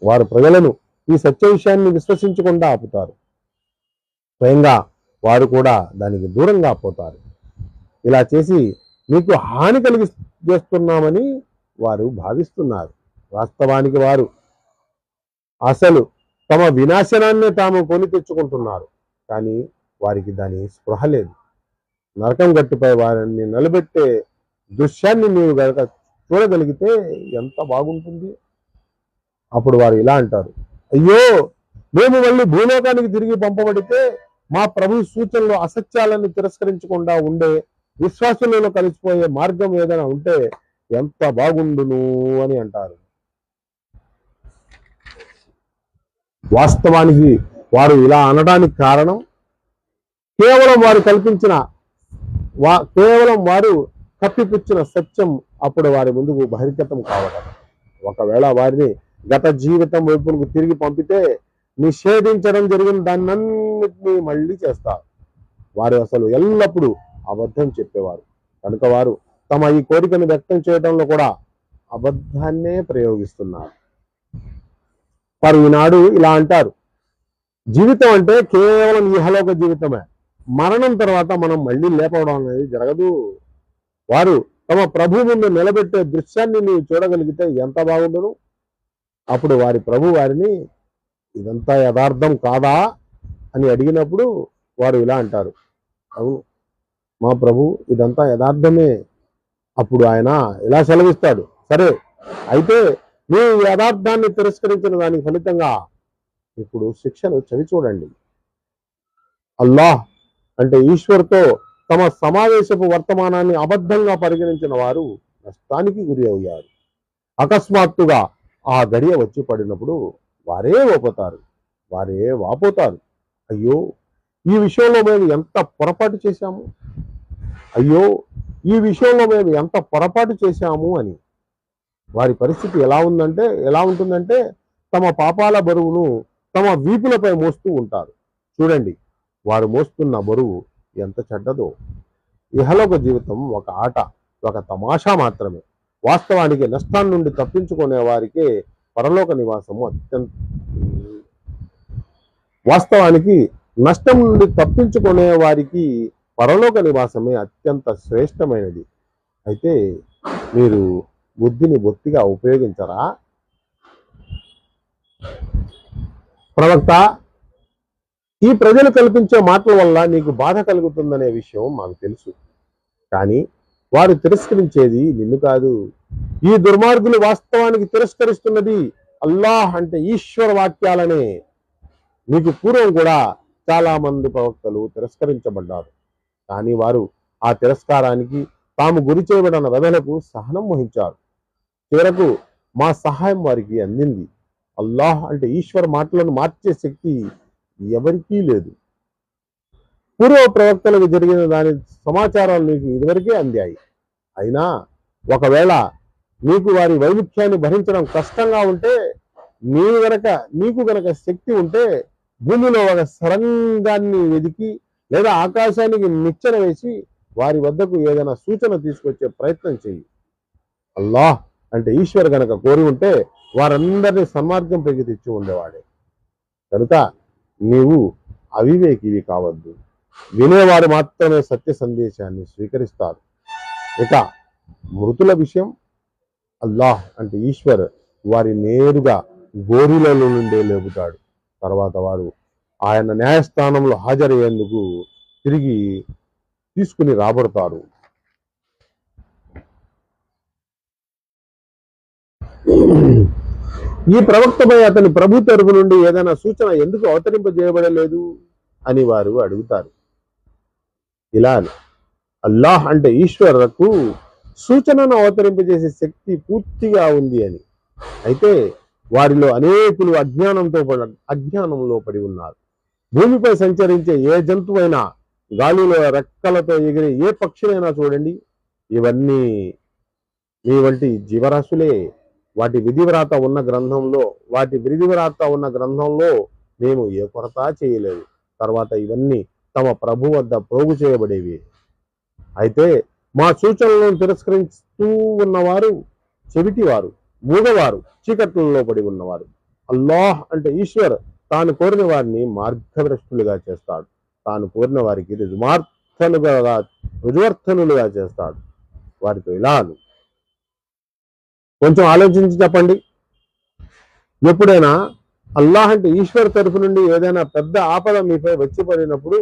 వారు ప్రజలను ఈ సత్య విషయాన్ని విశ్వసించకుండా ఆపుతారు. స్వయంగా వారు కూడా దానికి దూరంగా పోతారు. ఇలా చేసి మీకు హాని చేస్తున్నామని వారు భావిస్తున్నారు. వాస్తవానికి వారు అసలు తమ వినాశనాన్ని తాము కొని తెచ్చుకుంటున్నారు. కానీ వారికి దాని స్పృహ లేదు. నరకం గట్టుపై వారిని నిలబెట్టే దృశ్యాన్ని మీరు కనుక చూడగలిగితే ఎంత బాగుంటుంది. అప్పుడు వారు ఇలా అంటారు, అయ్యో, మేము మళ్ళీ భూలోకానికి తిరిగి పంపబడితే మా ప్రభు సూచనలు అసత్యాలను తిరస్కరించకుండా ఉండే విశ్వాసులలో కలిసిపోయే మార్గం ఏదైనా ఉంటే ఎంత బాగుండును అని అంటారు. వాస్తవానికి వారు ఇలా అనడానికి కారణం కేవలం వారు కప్పిపుచ్చిన సత్యం అప్పుడు వారి ముందుకు బహిర్గతం కావడం. ఒకవేళ వారిని గత జీవితం వైపుకు తిరిగి పంపితే నిషేధించడం జరిగిన దాన్నన్నిటినీ మళ్ళీ చేస్తారు. వారు అసలు ఎల్లప్పుడూ అబద్ధం చెప్పేవారు కనుక వారు తమ ఈ కోరికను వ్యక్తం చేయడంలో కూడా అబద్ధాన్నే ప్రయోగిస్తున్నారు. వారు ఈనాడు ఇలా అంటారు, జీవితం అంటే కేవలం ఇహలోక జీవితమే, మరణం తర్వాత మనం మళ్ళీ లేపడం అనేది జరగదు. వారు తమ ప్రభు ముందు నిలబెట్టే దృశ్యాన్ని నీవు చూడగలిగితే ఎంత బాగుండును. అప్పుడు వారి ప్రభు వారిని ఇదంతా యథార్థం కాదా అని అడిగినప్పుడు వారు ఇలా అంటారు, అవును మా ప్రభు, ఇదంతా యథార్థమే. అప్పుడు ఆయన ఇలా సెలవిస్తాడు, సరే అయితే మీరు యథార్థాన్ని తిరస్కరించిన దానికి ఫలితంగా ఇప్పుడు శిక్షను చవి చూడండి. అల్లాహ్ అంటే ఈశ్వర్తో తమ సమావేశపు వర్తమానాన్ని అబద్ధంగా పరిగణించిన వారు నష్టానికి గురి అయ్యారు. అకస్మాత్తుగా ఆ గడియ వచ్చి పడినప్పుడు వారే వాపోతారు. అయ్యో, ఈ విషయంలో మేము ఎంత పొరపాటు చేశాము, అయ్యో ఈ విషయంలో మేము ఎంత పొరపాటు చేశాము అని. వారి పరిస్థితి ఎలా ఉంటుందంటే తమ పాపాల బరువును తమ వీపులపై మోస్తూ ఉంటారు. చూడండి, వారు మోస్తున్న బరువు ఎంత చెడ్డదో. ఇహలోక జీవితం ఒక ఆట, ఒక తమాషా మాత్రమే. వాస్తవానికి నష్టం నుండి తప్పించుకునే వారికే పరలోక నివాసము నష్టం నుండి తప్పించుకునే వారికి పరలోక నివాసమే అత్యంత శ్రేష్టమైనది. అయితే మీరు బుద్ధిని బొత్తిగా ఉపయోగించరా? ప్రవక్త, ఈ ప్రజలు కల్పించే మాటల వల్ల నీకు బాధ కలుగుతుందనే విషయం మాకు తెలుసు. కానీ వారు తిరస్కరించేది నిన్ను కాదు. ఈ దుర్మార్గులు వాస్తవానికి తిరస్కరిస్తున్నది అల్లాహ్ అంటే ఈశ్వర వాక్యాలనే. మీకు పూర్వం కూడా చాలా మంది ప్రవక్తలు తిరస్కరించబడ్డారు. కానీ వారు ఆ తిరస్కారానికి తాము గురి చేయబడిన వ్యధలకు సహనం వహించారు. చివరకు మా సహాయం వారికి అందింది. అల్లాహ్ అంటే ఈశ్వర మాటలను మార్చే శక్తి ఎవరికీ లేదు. పూర్వ ప్రవక్తలకు జరిగిన దాని సమాచారాలు నీకు ఇదివరకే అందాయి. అయినా ఒకవేళ నీకు వారి వైముఖ్యాన్ని భరించడం కష్టంగా ఉంటే నీకు గనక శక్తి ఉంటే భూమిలో ఒక సరంగాన్ని వెదికి లేదా ఆకాశానికి నిచ్చెన వేసి వారి వద్దకు ఏదైనా సూచన తీసుకొచ్చే ప్రయత్నం చెయ్యి. అల్లాహ్ అంటే ఈశ్వర్ గనక కోరి ఉంటే వారందరినీ సన్మార్గంపైకి తెచ్చి ఉండేవాడే. కనుక నీవు అవివేకివి కావద్దు. వినేవారు మాత్రమే సత్య సందేశాన్ని స్వీకరిస్తారు. ఇక మృతుల విషయం, అల్లాహ్ అంటే ఈశ్వర్ వారి నేరుగా గోరులలో నుండే లేపుతాడు. తర్వాత వారు ఆయన న్యాయస్థానంలో హాజరయ్యేందుకు తిరిగి తీసుకుని రాబడతారు. ఈ ప్రవక్తపై అతని ప్రభు తరపు నుండి ఏదైనా సూచన ఎందుకు అవతరింపజేయబడలేదు అని వారు అడుగుతారు. ఇలా అల్లాహ్ అంటే ఈశ్వరులకు సూచనను అవతరింపజేసే శక్తి పూర్తిగా ఉంది అని. అయితే వారిలో అనేకులు అజ్ఞానంలో పడి ఉన్నారు. భూమిపై సంచరించే ఏ జంతువైనా, గాలిలో రెక్కలతో ఎగిరే ఏ పక్షులైనా చూడండి, ఇవన్నీ మీ వంటి జీవరాశులే. వాటి విధివ్రాత ఉన్న గ్రంథంలో మేము ఏ కొరత చేయలేదు. తర్వాత ఇవన్నీ తమ ప్రభు వద్ద ప్రోగు చేయబడేవి. అయితే మా సూచనలను తిరస్కరిస్తూ ఉన్నవారు చెవిటివారు, మూగవారు, చీకట్లలో పడి ఉన్నవారు. అల్లాహ్ అంటే ఈశ్వర్ తాను కోరిన వారిని మార్గభ్రష్టులుగా చేస్తాడు. తాను కోరిన వారికి రుజువర్తనులుగా చేస్తాడు. వారితో ఇలా కొంచెం ఆలోచించి చెప్పండి. ఎప్పుడైనా అల్లాహ్ అంటే ఈశ్వర్ తరఫు నుండి ఏదైనా పెద్ద ఆపద మీపై వచ్చి పడినప్పుడు,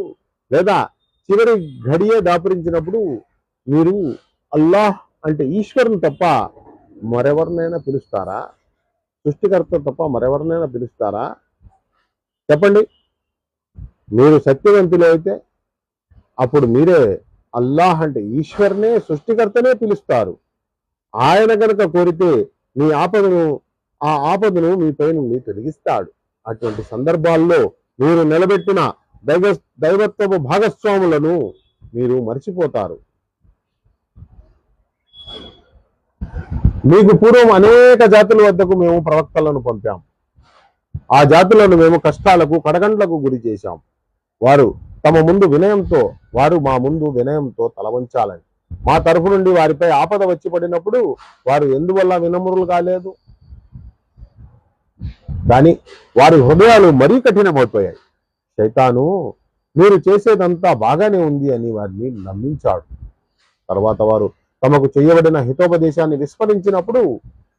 లేదా చివరి ఘడియ దాపురించినప్పుడు మీరు అల్లాహ్ అంటే ఈశ్వరుని తప్ప మరెవరినైనా పిలుస్తారా? సృష్టికర్త తప్ప మరెవరినైనా పిలుస్తారా? చెప్పండి. మీరు సత్యవంతులు అయితే అప్పుడు మీరే అల్లాహ్ అంటే ఈశ్వర్నే, సృష్టికర్తనే పిలుస్తారు. ఆయన కనుక కోరితే ఆ ఆపదను మీపై నుండి తొలగిస్తాడు. అటువంటి సందర్భాల్లో మీరు నిలబెట్టిన దైవత్వపు భాగస్వాములను మీరు మర్చిపోతారు. మీకు పూర్వం అనేక జాతుల వద్దకు మేము ప్రవక్తలను పంపాం. ఆ జాతులను మేము కష్టాలకు, కడగండ్లకు గురి చేశాం. వారు మా ముందు వినయంతో తలవంచాలని. మా తరఫు నుండి వారిపై ఆపద వచ్చి పడినప్పుడు వారు ఎందువల్ల వినమ్రులు కాలేదు? కానీ వారి హృదయాలు మరీ కఠినమైపోయాయి. శైతాను మీరు చేసేదంతా బాగానే ఉంది అని వారిని నమ్మించాడు. తర్వాత వారు తమకు చేయబడిన హితోపదేశాన్ని విస్మరించినప్పుడు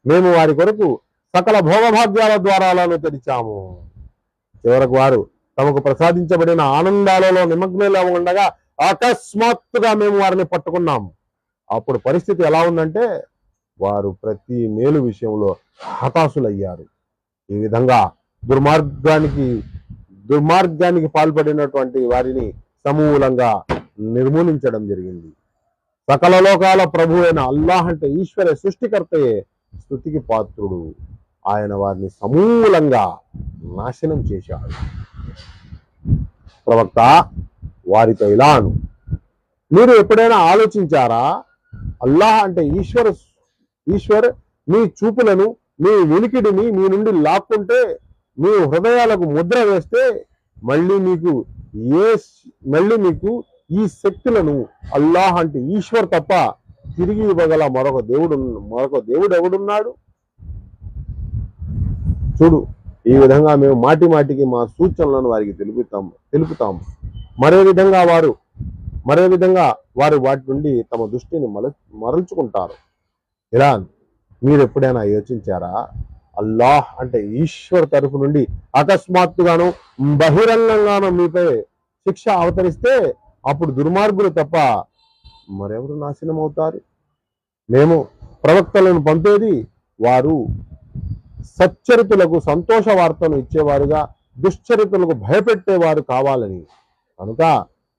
మేము వారి కొరకు సకల భోగభాగ్యాల ద్వారాలను తెరిచాము. చివరకు వారు తమకు ప్రసాదించబడిన ఆనందాలలో నిమగ్నలో ఉండగా అకస్మాత్తుగా మేము వారిని పట్టుకున్నాము. అప్పుడు పరిస్థితి ఎలా ఉందంటే వారు ప్రతి మేలు విషయంలో హతాశులయ్యారు. ఈ విధంగా దుర్మార్గానికి పాల్పడినటువంటి వారిని సమూలంగా నిర్మూలించడం జరిగింది. సకల లోకాల ప్రభు అయిన అల్లాహ్ అంటే ఈశ్వర సృష్టికర్తయే స్తుతికి పాత్రుడు. ఆయన వారిని సమూలంగా నాశనం చేశాడు. ప్రవక్త వారితో ఇలాను, మీరు ఎప్పుడైనా ఆలోచించారా? అల్లాహ్ అంటే ఈశ్వర్ మీ చూపులను, మీ వినికిడిని మీ నుండి లాక్కుంటే, మీ హృదయాలకు ముద్ర వేస్తే మళ్ళీ మీకు ఈ శక్తులను అల్లాహ్ అంటే ఈశ్వర్ తప్ప తిరిగి ఇవ్వగల మరొక దేవుడు ఎవడున్నాడు? చూడు, ఈ విధంగా మేము మాటి మాటికి మా సూచనలను వారికి తెలుపుతాము. మరే విధంగా వారు వాటి నుండి తమ దృష్టిని మరల్చుకుంటారు. ఇలా మీరు ఎప్పుడైనా యోచించారా? అల్లాహ్ అంటే ఈశ్వర్ తరఫు నుండి అకస్మాత్తుగాను బహిరంగంగాను మీపై శిక్ష అవతరిస్తే అప్పుడు దుర్మార్గులు తప్ప మరెవరు నాశనం అవుతారు? మేము ప్రవక్తలను పంపేది వారు సచ్చరితులకు సంతోష వార్తను ఇచ్చేవారుగా, దుశ్చరితులకు భయపెట్టేవారు కావాలని. కనుక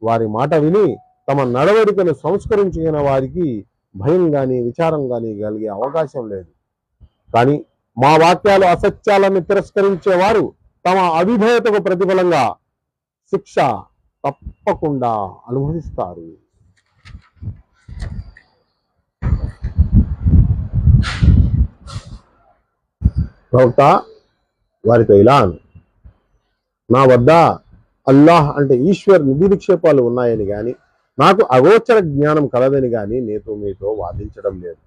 వారి మాట విని తమ నడవడికను సంస్కరించిన వారికి భయం గాని, విచారం గాని కలిగే అవకాశం లేదు. కానీ మా వాక్యాలు అసత్యాలను తిరస్కరించేవారు తమ అవిధేయతకు ప్రతిఫలంగా శిక్ష తప్పకుండా అనుభవిస్తారు. ప్రవక్త వారితో ఇలా, నా వద్ద అల్లాహ్ అంటే ఈశ్వర్ నిధి నిక్షేపాలు ఉన్నాయని గాని, నాకు అగోచర జ్ఞానం కలదని గాని మీతో వాదించడం లేదు.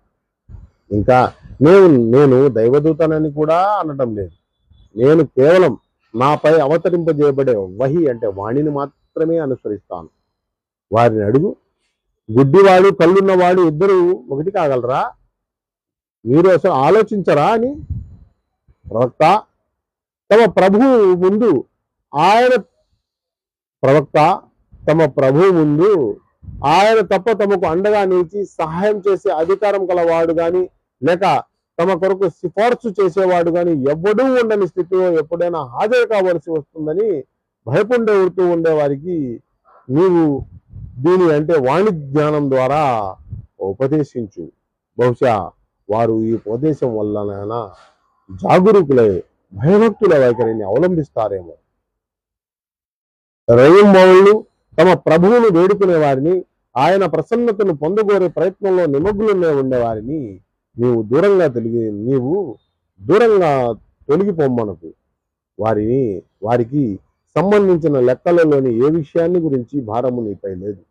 ఇంకా నేను దైవదూతనని కూడా అనడం లేదు. నేను కేవలం నాపై అవతరింపజేయబడే వహీ అంటే వాణిని మాత్రమే అనుసరిస్తాను. వారిని అడుగు, గుడ్డివాడు కళ్ళున్నవాడు ఇద్దరు ఒకటి కాగలరా? మీరు అసలు ఆలోచించరా అని. ప్రవక్త తమ ప్రభువు ముందు ఆయన ప్రవక్త తమ ప్రభువు ముందు ఆయన తప్ప తమకు అండగా నిలిచి సహాయం చేసే అధికారం గలవాడు గాని లేక తమ కొరకు సిఫార్సు చేసేవాడు గాని ఎవ్వడూ ఉండని స్థితిలో ఎప్పుడైనా హాజరు కావలసి వస్తుందని భయపడుతూ ఉండే వారికి నీవు దీని అంటే వాణి జ్ఞానం ద్వారా ఉపదేశించు. బహుశా వారు ఈ ఉపదేశం వల్లనైనా జాగరూకులై భయభక్తుల వైఖరిని అవలంబిస్తారేమో. రయంబౌళ్ళు తమ ప్రభువును వేడుకునే వారిని, ఆయన ప్రసన్నతను పొందగోరే ప్రయత్నంలో నిమగ్నులై ఉండేవారిని నీవు దూరంగా తొలగిపోమ్మనకు. వారికి సంబంధించిన లెక్కలలోని ఏ విషయాన్ని గురించి భారము నీపై లేదు.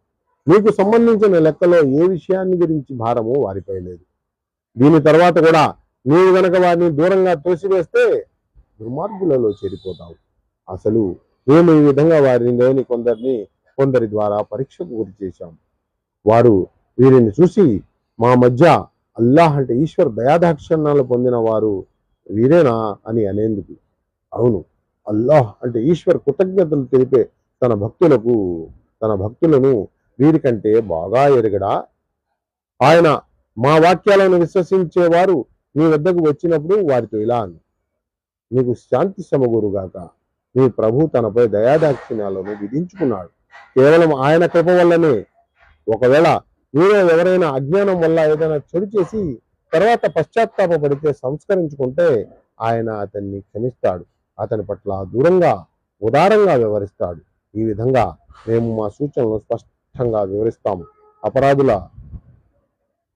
నీకు సంబంధించిన లెక్కలో ఏ విషయాన్ని గురించి భారము వారిపై లేదు. దీని తర్వాత కూడా నీవు గనక వారిని దూరంగా తోసివేస్తే దుర్మార్గులలో చేరిపోతావు. అసలు మేము ఈ విధంగా వారిని కొందరి ద్వారా పరీక్షకు గురి చేశాం. వారు వీరిని చూసి మా మధ్య అల్లాహ్ అంటే ఈశ్వర్ దయాదాక్షిణ్యాలు పొందిన వారు వీరేనా అని అనేందుకు, అవును, అల్లాహ్ అంటే ఈశ్వర్ కృతజ్ఞతలు తెలిపే తన భక్తులను వీరికంటే బాగా ఎరగడా? ఆయన మా వాక్యాలను విశ్వసించేవారు మీ వద్దకు వచ్చినప్పుడు వారితో ఇలా అని, నీకు శాంతి సమకూరుగాక. మీ ప్రభు తనపై దయాదాక్షిణ్యాలను విధించుకున్నాడు కేవలం ఆయన కృప వల్లనే. ఒకవేళ మీలో ఎవరైనా అజ్ఞానం వల్ల ఏదైనా చెడు చేసి తర్వాత పశ్చాత్తాపడితే సంస్కరించుకుంటే ఆయన అతన్ని క్షమిస్తాడు, అతని పట్ల ఉదారంగా వ్యవహరిస్తాడు. ఈ విధంగా మేము మా సూచనలను స్పష్టంగా వివరిస్తాము.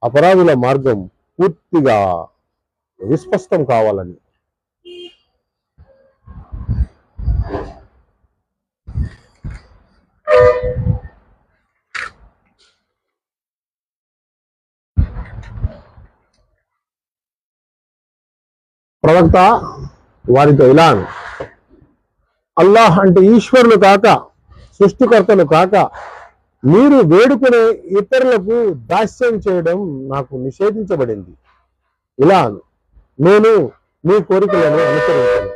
అపరాధుల మార్గం పూర్తిగా విస్పష్టం కావాలని. ప్రవక్త వారితో ఇలా, అల్లాహ్ అంటే ఈశ్వరులు కాక, సృష్టికర్తలు కాక మీరు వేడుకునే ఇతరులకు దాస్యం చేయడం నాకు నిషేధించబడింది. ఇలా నేను మీ కోరికలను అనుసరించను.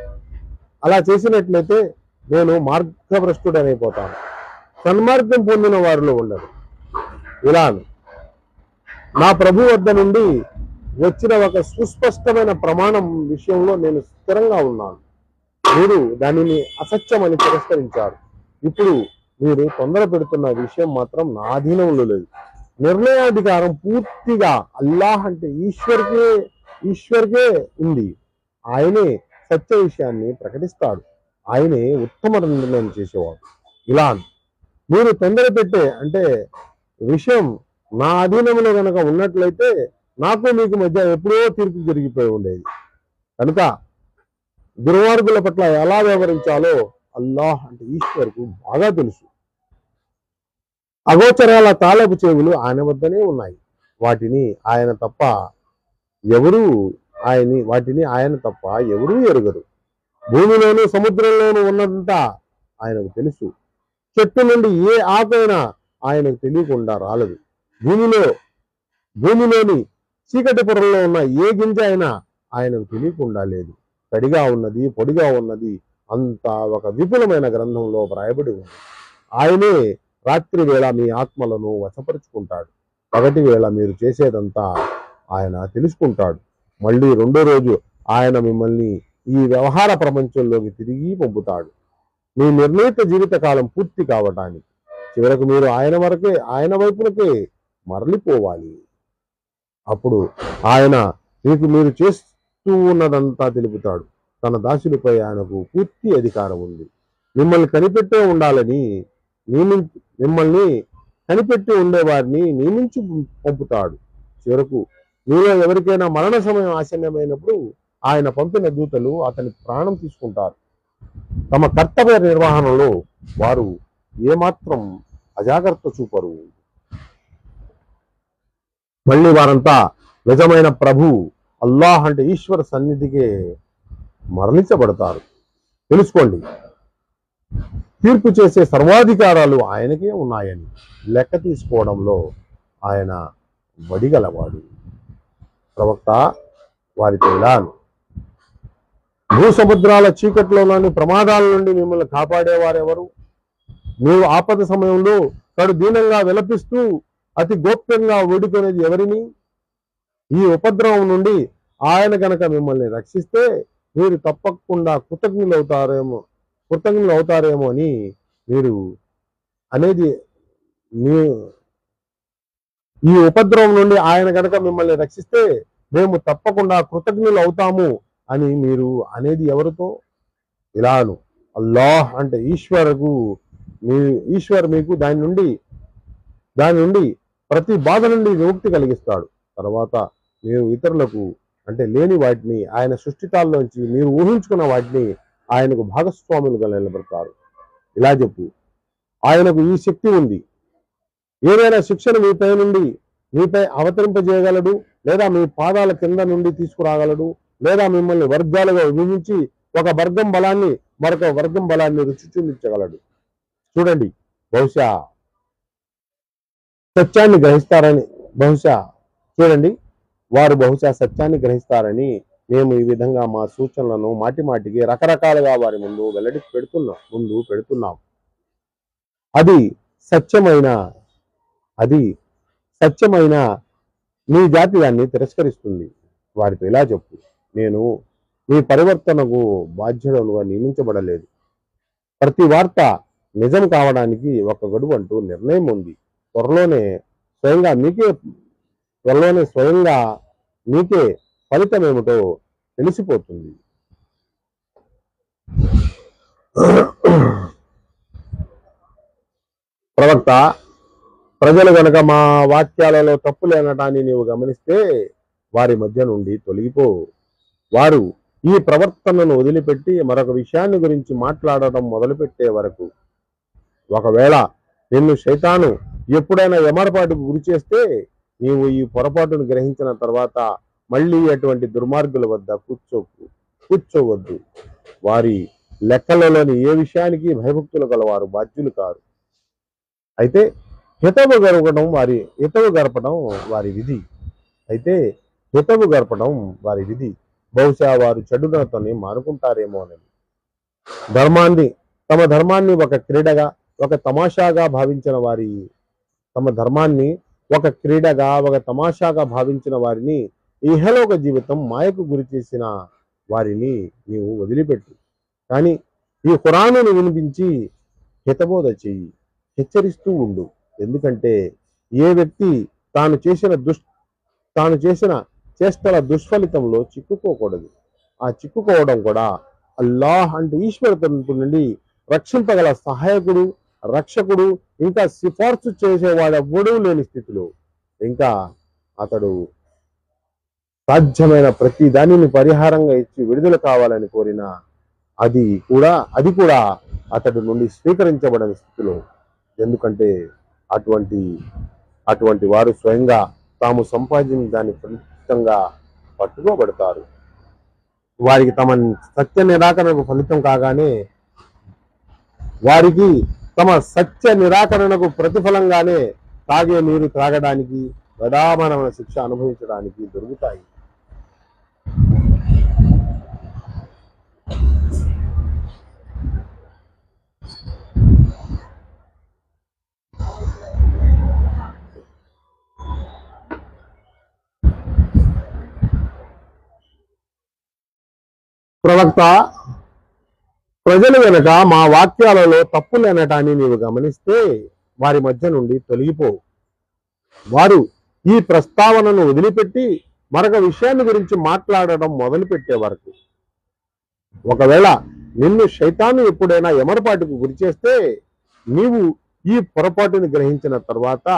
అలా చేసినట్లయితే నేను మార్గభ్రష్టుడనైపోతాను, సన్మార్గం పొందిన వారిలో ఉండను. ఇలా నా ప్రభు వద్ద నుండి వచ్చిన ఒక సుస్పష్టమైన ప్రమాణం విషయంలో నేను స్థిరంగా ఉన్నాను. మీరు దానిని అసత్యమని తిరస్కరించారు. ఇప్పుడు మీరు తొందర పెడుతున్న విషయం మాత్రం నా అధీనంలో లేదు. నిర్ణయాధికారం పూర్తిగా అల్లాహ్ అంటే ఈశ్వర్కే ఉంది. ఆయనే సత్య విషయాన్ని ప్రకటిస్తాడు. ఆయనే ఉత్తమ నిర్ణయం చేసేవాడు. ఇలా మీరు తొందర పెట్టే అంటే విషయం నా అధీనంలో కనుక ఉన్నట్లయితే నాకు మీకు మధ్య ఎప్పుడో తీర్పు జరిగిపోయి ఉండేది. కనుక దుర్మార్గుల పట్ల ఎలా వ్యవహరించాలో అల్లాహ్ అంటే ఈశ్వర్కు బాగా తెలుసు. అగోచరాల తాళపు చెవులు ఆయన వద్దనే ఉన్నాయి. వాటిని ఆయన తప్ప ఎవరూ ఎరుగరు. భూమిలోనూ సముద్రంలోనూ ఉన్నదంతా ఆయనకు తెలుసు. చెట్టు నుండి ఏ ఆకైనా ఆయనకు తెలియకుండా రాలదు. భూమిలోని చీకటి పొరల్లో ఉన్న ఏ గింజ అయినా ఆయనకు తెలియకుండా లేదు. తడిగా ఉన్నది, పొడిగా ఉన్నది అంతా ఒక విపులమైన గ్రంథంలో వ్రాయబడి ఉంది. ఆయనే రాత్రి వేళ మీ ఆత్మలను వశపరుచుకుంటాడు. పగటి వేళ మీరు చేసేదంతా ఆయన తెలుసుకుంటాడు. మళ్ళీ రెండో రోజు ఆయన మిమ్మల్ని ఈ వ్యవహార ప్రపంచంలోకి తిరిగి పంపుతాడు, మీ నిర్ణీత జీవితకాలం పూర్తి కావటానికి. చివరకు మీరు ఆయన వైపునకే మరలిపోవాలి. అప్పుడు ఆయన మీరు చేస్తూ ఉన్నదంతా తెలుపుతాడు. తన దాసులపై ఆయనకు పూర్తి అధికారం ఉంది. మిమ్మల్ని కనిపెట్టి ఉండేవారిని నియమించి పంపుతాడు. చివరకు మీలో ఎవరికైనా మరణ సమయం ఆసన్నమైనప్పుడు ఆయన పంపిన దూతలు అతని ప్రాణం తీసుకుంటారు. తమ కర్తవ్య నిర్వహణలో వారు ఏమాత్రం అజాగ్రత్త చూపరు. మళ్ళీ వారంతా నిజమైన ప్రభు అల్లాహ్ అంటే ఈశ్వర సన్నిధికే మరలించబడతారు. తెలుసుకోండి, తీర్పు చేసే సర్వాధికారాలు ఆయనకే ఉన్నాయని. లెక్క తీసుకోవడంలో ఆయన వడిగలవాడు. ప్రవక్త వారితో ఇలా, భూసముద్రాల చీకట్లోని ప్రమాదాల నుండి మిమ్మల్ని కాపాడేవారెవరు? నీవు ఆపద సమయంలో కడు దీనంగా విలపిస్తూ అతి గోప్యంగా వేడుకునేది ఎవరిని? ఈ ఉపద్రవం నుండి ఆయన గనక మిమ్మల్ని రక్షిస్తే మీరు తప్పకుండా కృతజ్ఞులవుతారేమో అని మీరు అనేది మీ ఈ ఉపద్రవం నుండి ఆయన గనక మిమ్మల్ని రక్షిస్తే మేము తప్పకుండా కృతజ్ఞులు అవుతాము అని మీరు అనేది ఎవరితో? ఇలాను అల్లాహ్ అంటే ఈశ్వర్ మీకు దాని నుండి ప్రతి బాధ నుండి విముక్తి కలిగిస్తాడు. తర్వాత మీరు ఇతరులకు అంటే లేని వాటిని ఆయన సృష్టితాల్లోంచి మీరు ఊహించుకున్న వాటిని ఆయనకు భాగస్వాములుగా నిలబడతారు. ఇలా చెప్పు, ఆయనకు ఈ శక్తి ఉంది, ఏదైనా శిక్షను మీపై అవతరింపజేయగలడు, లేదా మీ పాదాల కింద నుండి తీసుకురాగలడు, లేదా మిమ్మల్ని వర్గాలుగా విభజించి ఒక వర్గం బలాన్ని మరొక వర్గం బలాన్ని రుచి చూపించగలడు. చూడండి, బహుశా సత్యాన్ని గ్రహిస్తారని మేము ఈ విధంగా మా సూచనలను మాటిమాటికి రకరకాలుగా వారి ముందు పెడుతున్నాం. అది సత్యమైన మీ జాతి దాన్ని తిరస్కరిస్తుంది. వారితో ఇలా చెప్పు, నేను మీ పరివర్తనకు బాధ్యుడుగా నియమించబడలేదు. ప్రతి వార్త నిజం కావడానికి ఒక గడువు అంటూ నిర్ణయం ఉంది. త్వరలోనే స్వయంగా మీకే ఫలితం ఏమిటో తెలిసిపోతుంది. ప్రవక్త, ప్రజలు గనక మా వాక్యాలలో తప్పు లేనటాన్ని నీవు గమనిస్తే వారి మధ్య నుండి తొలగిపో. వారు ఈ ప్రవర్తనను వదిలిపెట్టి మరొక విషయాన్ని గురించి మాట్లాడటం మొదలుపెట్టే వరకు. ఒకవేళ నిన్ను శైతాను ఎప్పుడైనా ఎమరపాటుకు గురి చేస్తే నీవు ఈ పొరపాటును గ్రహించిన తర్వాత మళ్ళీ అటువంటి దుర్మార్గుల వద్ద కూర్చోవద్దు. వారి లెక్కలలోని ఏ విషయానికి భయభక్తులు గలవారు బాధ్యులు కారు. అయితే హితవు గడపడం వారి విధి. బహుశా వారు చెడునతోనే మానుకుంటారేమో అని. తమ ధర్మాన్ని ఒక క్రీడగా ఒక తమాషాగా భావించిన వారిని ఇహలోక జీవితం మాయకు గురి చేసిన వారిని నీవు వదిలిపెట్టు. కానీ ఈ ఖురానును వినిపించి హితబోధ చెయ్యి, హెచ్చరిస్తూ ఉండు. ఎందుకంటే ఏ వ్యక్తి తాను చేసిన చేష్టల దుష్ఫలితంలో చిక్కుకోకూడదు. ఆ చిక్కుకోవడం కూడా అల్లాహ్ అంటే ఈశ్వర తరపు నుండి రక్షింపగల సహాయకుడు, రక్షకుడు, ఇంకా సిఫార్సు చేసేవాడు ఎవ్వడూ లేని స్థితిలో, ఇంకా అతడు సాధ్యమైన ప్రతి దానిని పరిహారంగా ఇచ్చి విడుదల కావాలని కోరిన అది కూడా అతడి నుండి స్వీకరించబడని స్థితిలో. ఎందుకంటే అటువంటి వారు స్వయంగా తాము సంపాదించిన దాని ఫలితంగా పట్టుకోబడతారు. వారికి తమ సత్య నిరాకరణకు ఫలితం కాగానే వారికి తమ సత్య నిరాకరణకు ప్రతిఫలంగానే తాగే నీరు త్రాగడానికి, గదామనమైన శిక్ష అనుభవించడానికి దొరుకుతాయి. ప్రవక్త, ప్రజలు గనక మా వాక్యాలలో తప్పు లేనటాన్ని నీవు గమనిస్తే వారి మధ్య నుండి తొలగిపో. వారు ఈ ప్రస్తావనను వదిలిపెట్టి మరొక విషయాన్ని గురించి మాట్లాడడం మొదలుపెట్టే వరకు. ఒకవేళ నిన్ను శైతాను ఎప్పుడైనా ఎమరపాటుకు గురి చేస్తే నీవు ఈ పొరపాటును గ్రహించిన తర్వాత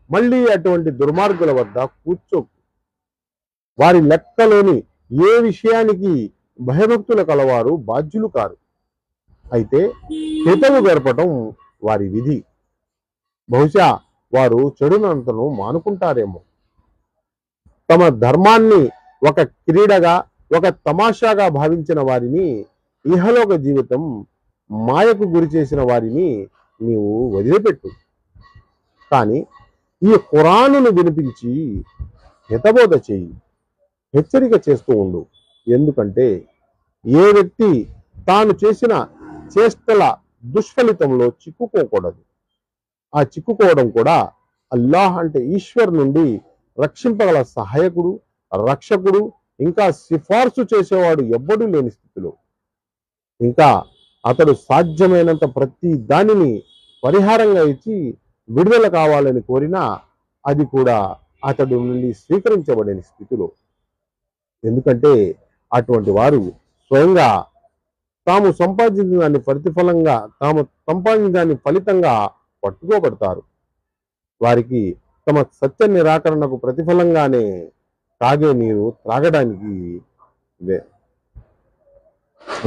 మళ్ళీ అటువంటి దుర్మార్గుల వద్ద కూర్చోకు. వారి లెక్కలోని ఏ విషయానికి భయభక్తుల కలవారు బాధ్యులు కారు. అయితే హితవు గడపటం వారి విధి. బహుశా వారు చెడునంతను మానుకుంటారేమో. తమ ధర్మాన్ని ఒక క్రీడగా ఒక తమాషాగా భావించిన వారిని, ఇహలోక జీవితం మాయకు గురి చేసిన వారిని నీవు వదిలిపెట్టు. కానీ ఈ ఖురానును వినిపించి హితబోధ చేయి, హెచ్చరిక చేస్తూ ఉండు. ఎందుకంటే ఏ వ్యక్తి తాను చేసిన చేష్టల దుష్ఫలితంలో చిక్కుకోకూడదు. ఆ చిక్కుకోవడం కూడా అల్లాహ్ అంటే ఈశ్వర్ నుండి రక్షింపగల సహాయకుడు, రక్షకుడు, ఇంకా సిఫార్సు చేసేవాడు ఎవ్వడూ లేని స్థితిలో, ఇంకా అతడు సాధ్యమైనంత ప్రతి దానిని పరిహారంగా ఇచ్చి విడుదల కావాలని కోరినా అది కూడా అతడి నుండి స్వీకరించబడని స్థితిలో. ఎందుకంటే అటువంటి వారు స్వయంగా తాము సంపాదించిన దాన్ని ప్రతిఫలంగా, తాము సంపాదించిన దాన్ని ఫలితంగా పట్టుకోబడతారు. వారికి తమ సత్య నిరాకరణకు ప్రతిఫలంగానే తాగే నీరు త్రాగడానికి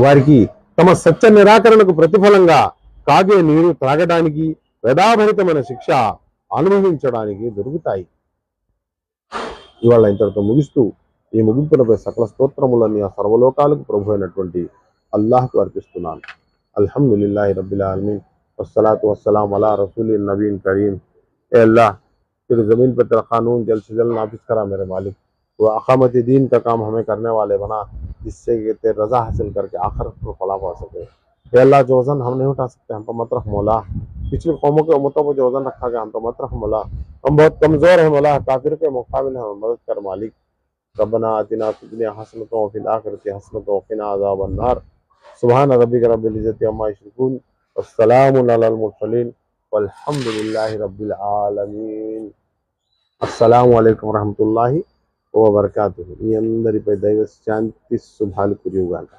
వారికి తమ సత్య నిరాకరణకు ప్రతిఫలంగా తాగే నీరు త్రాగడానికి, వేదాభరితమైన శిక్ష అనుభవించడానికి దొరుకుతాయి. ఇవాళ ఇంతటితో ముగిస్తూ ఈ ముగింపులపై సకల స్తోత్రములన్నీ ఆ సర్వలోకాలకు ప్రభు అయినటువంటి అల్లాహ్కు అర్పిస్తున్నాను. అల్హమ్దులిల్లాహి రబ్బిల్ ఆలమీన్ వస్సలాతు వస్సలాం అలా రసూలిన్ నబీన్ కరీం. ए अल्लाह, तेरी ज़मीन पर तेरा कानून जल्द से जल्द नाफिज करा मेरे मालिक। वो अकामत दीन का काम हमें करने वाले बना, जिससे कि तेरी रज़ा हासिल करके आखिरत को फला पा सके। ए अल्लाह, जो वज़न हम नहीं उठा सकते हम पर मत रख मौला। पिछली कौमों के उम्मतों को जो वज़न रखा गया हम पर मत रख मौला। हम बहुत कमज़ोर हैं मौला, काफिर के मुकाबिल हमें मदद कर मालिक। रब्बना आतिना फिद दुनिया हसनतन व फिल आखिरति हसनतन व क़िना अज़ाबन नार। सुब्हान रब्बिक रब्बिल इज़्ज़ति अम्मा यसिफून वस्सलामुन अलल मुरसलीन वल्हम्दुलिल्लाहि रब्बिल आलमीन. అస్సలాము అలైకుం వరహమతుల్లాహి వబర్కాతుహు. మీ అందరిపై దైవ శాంతి శుభాలు కురియుగాక.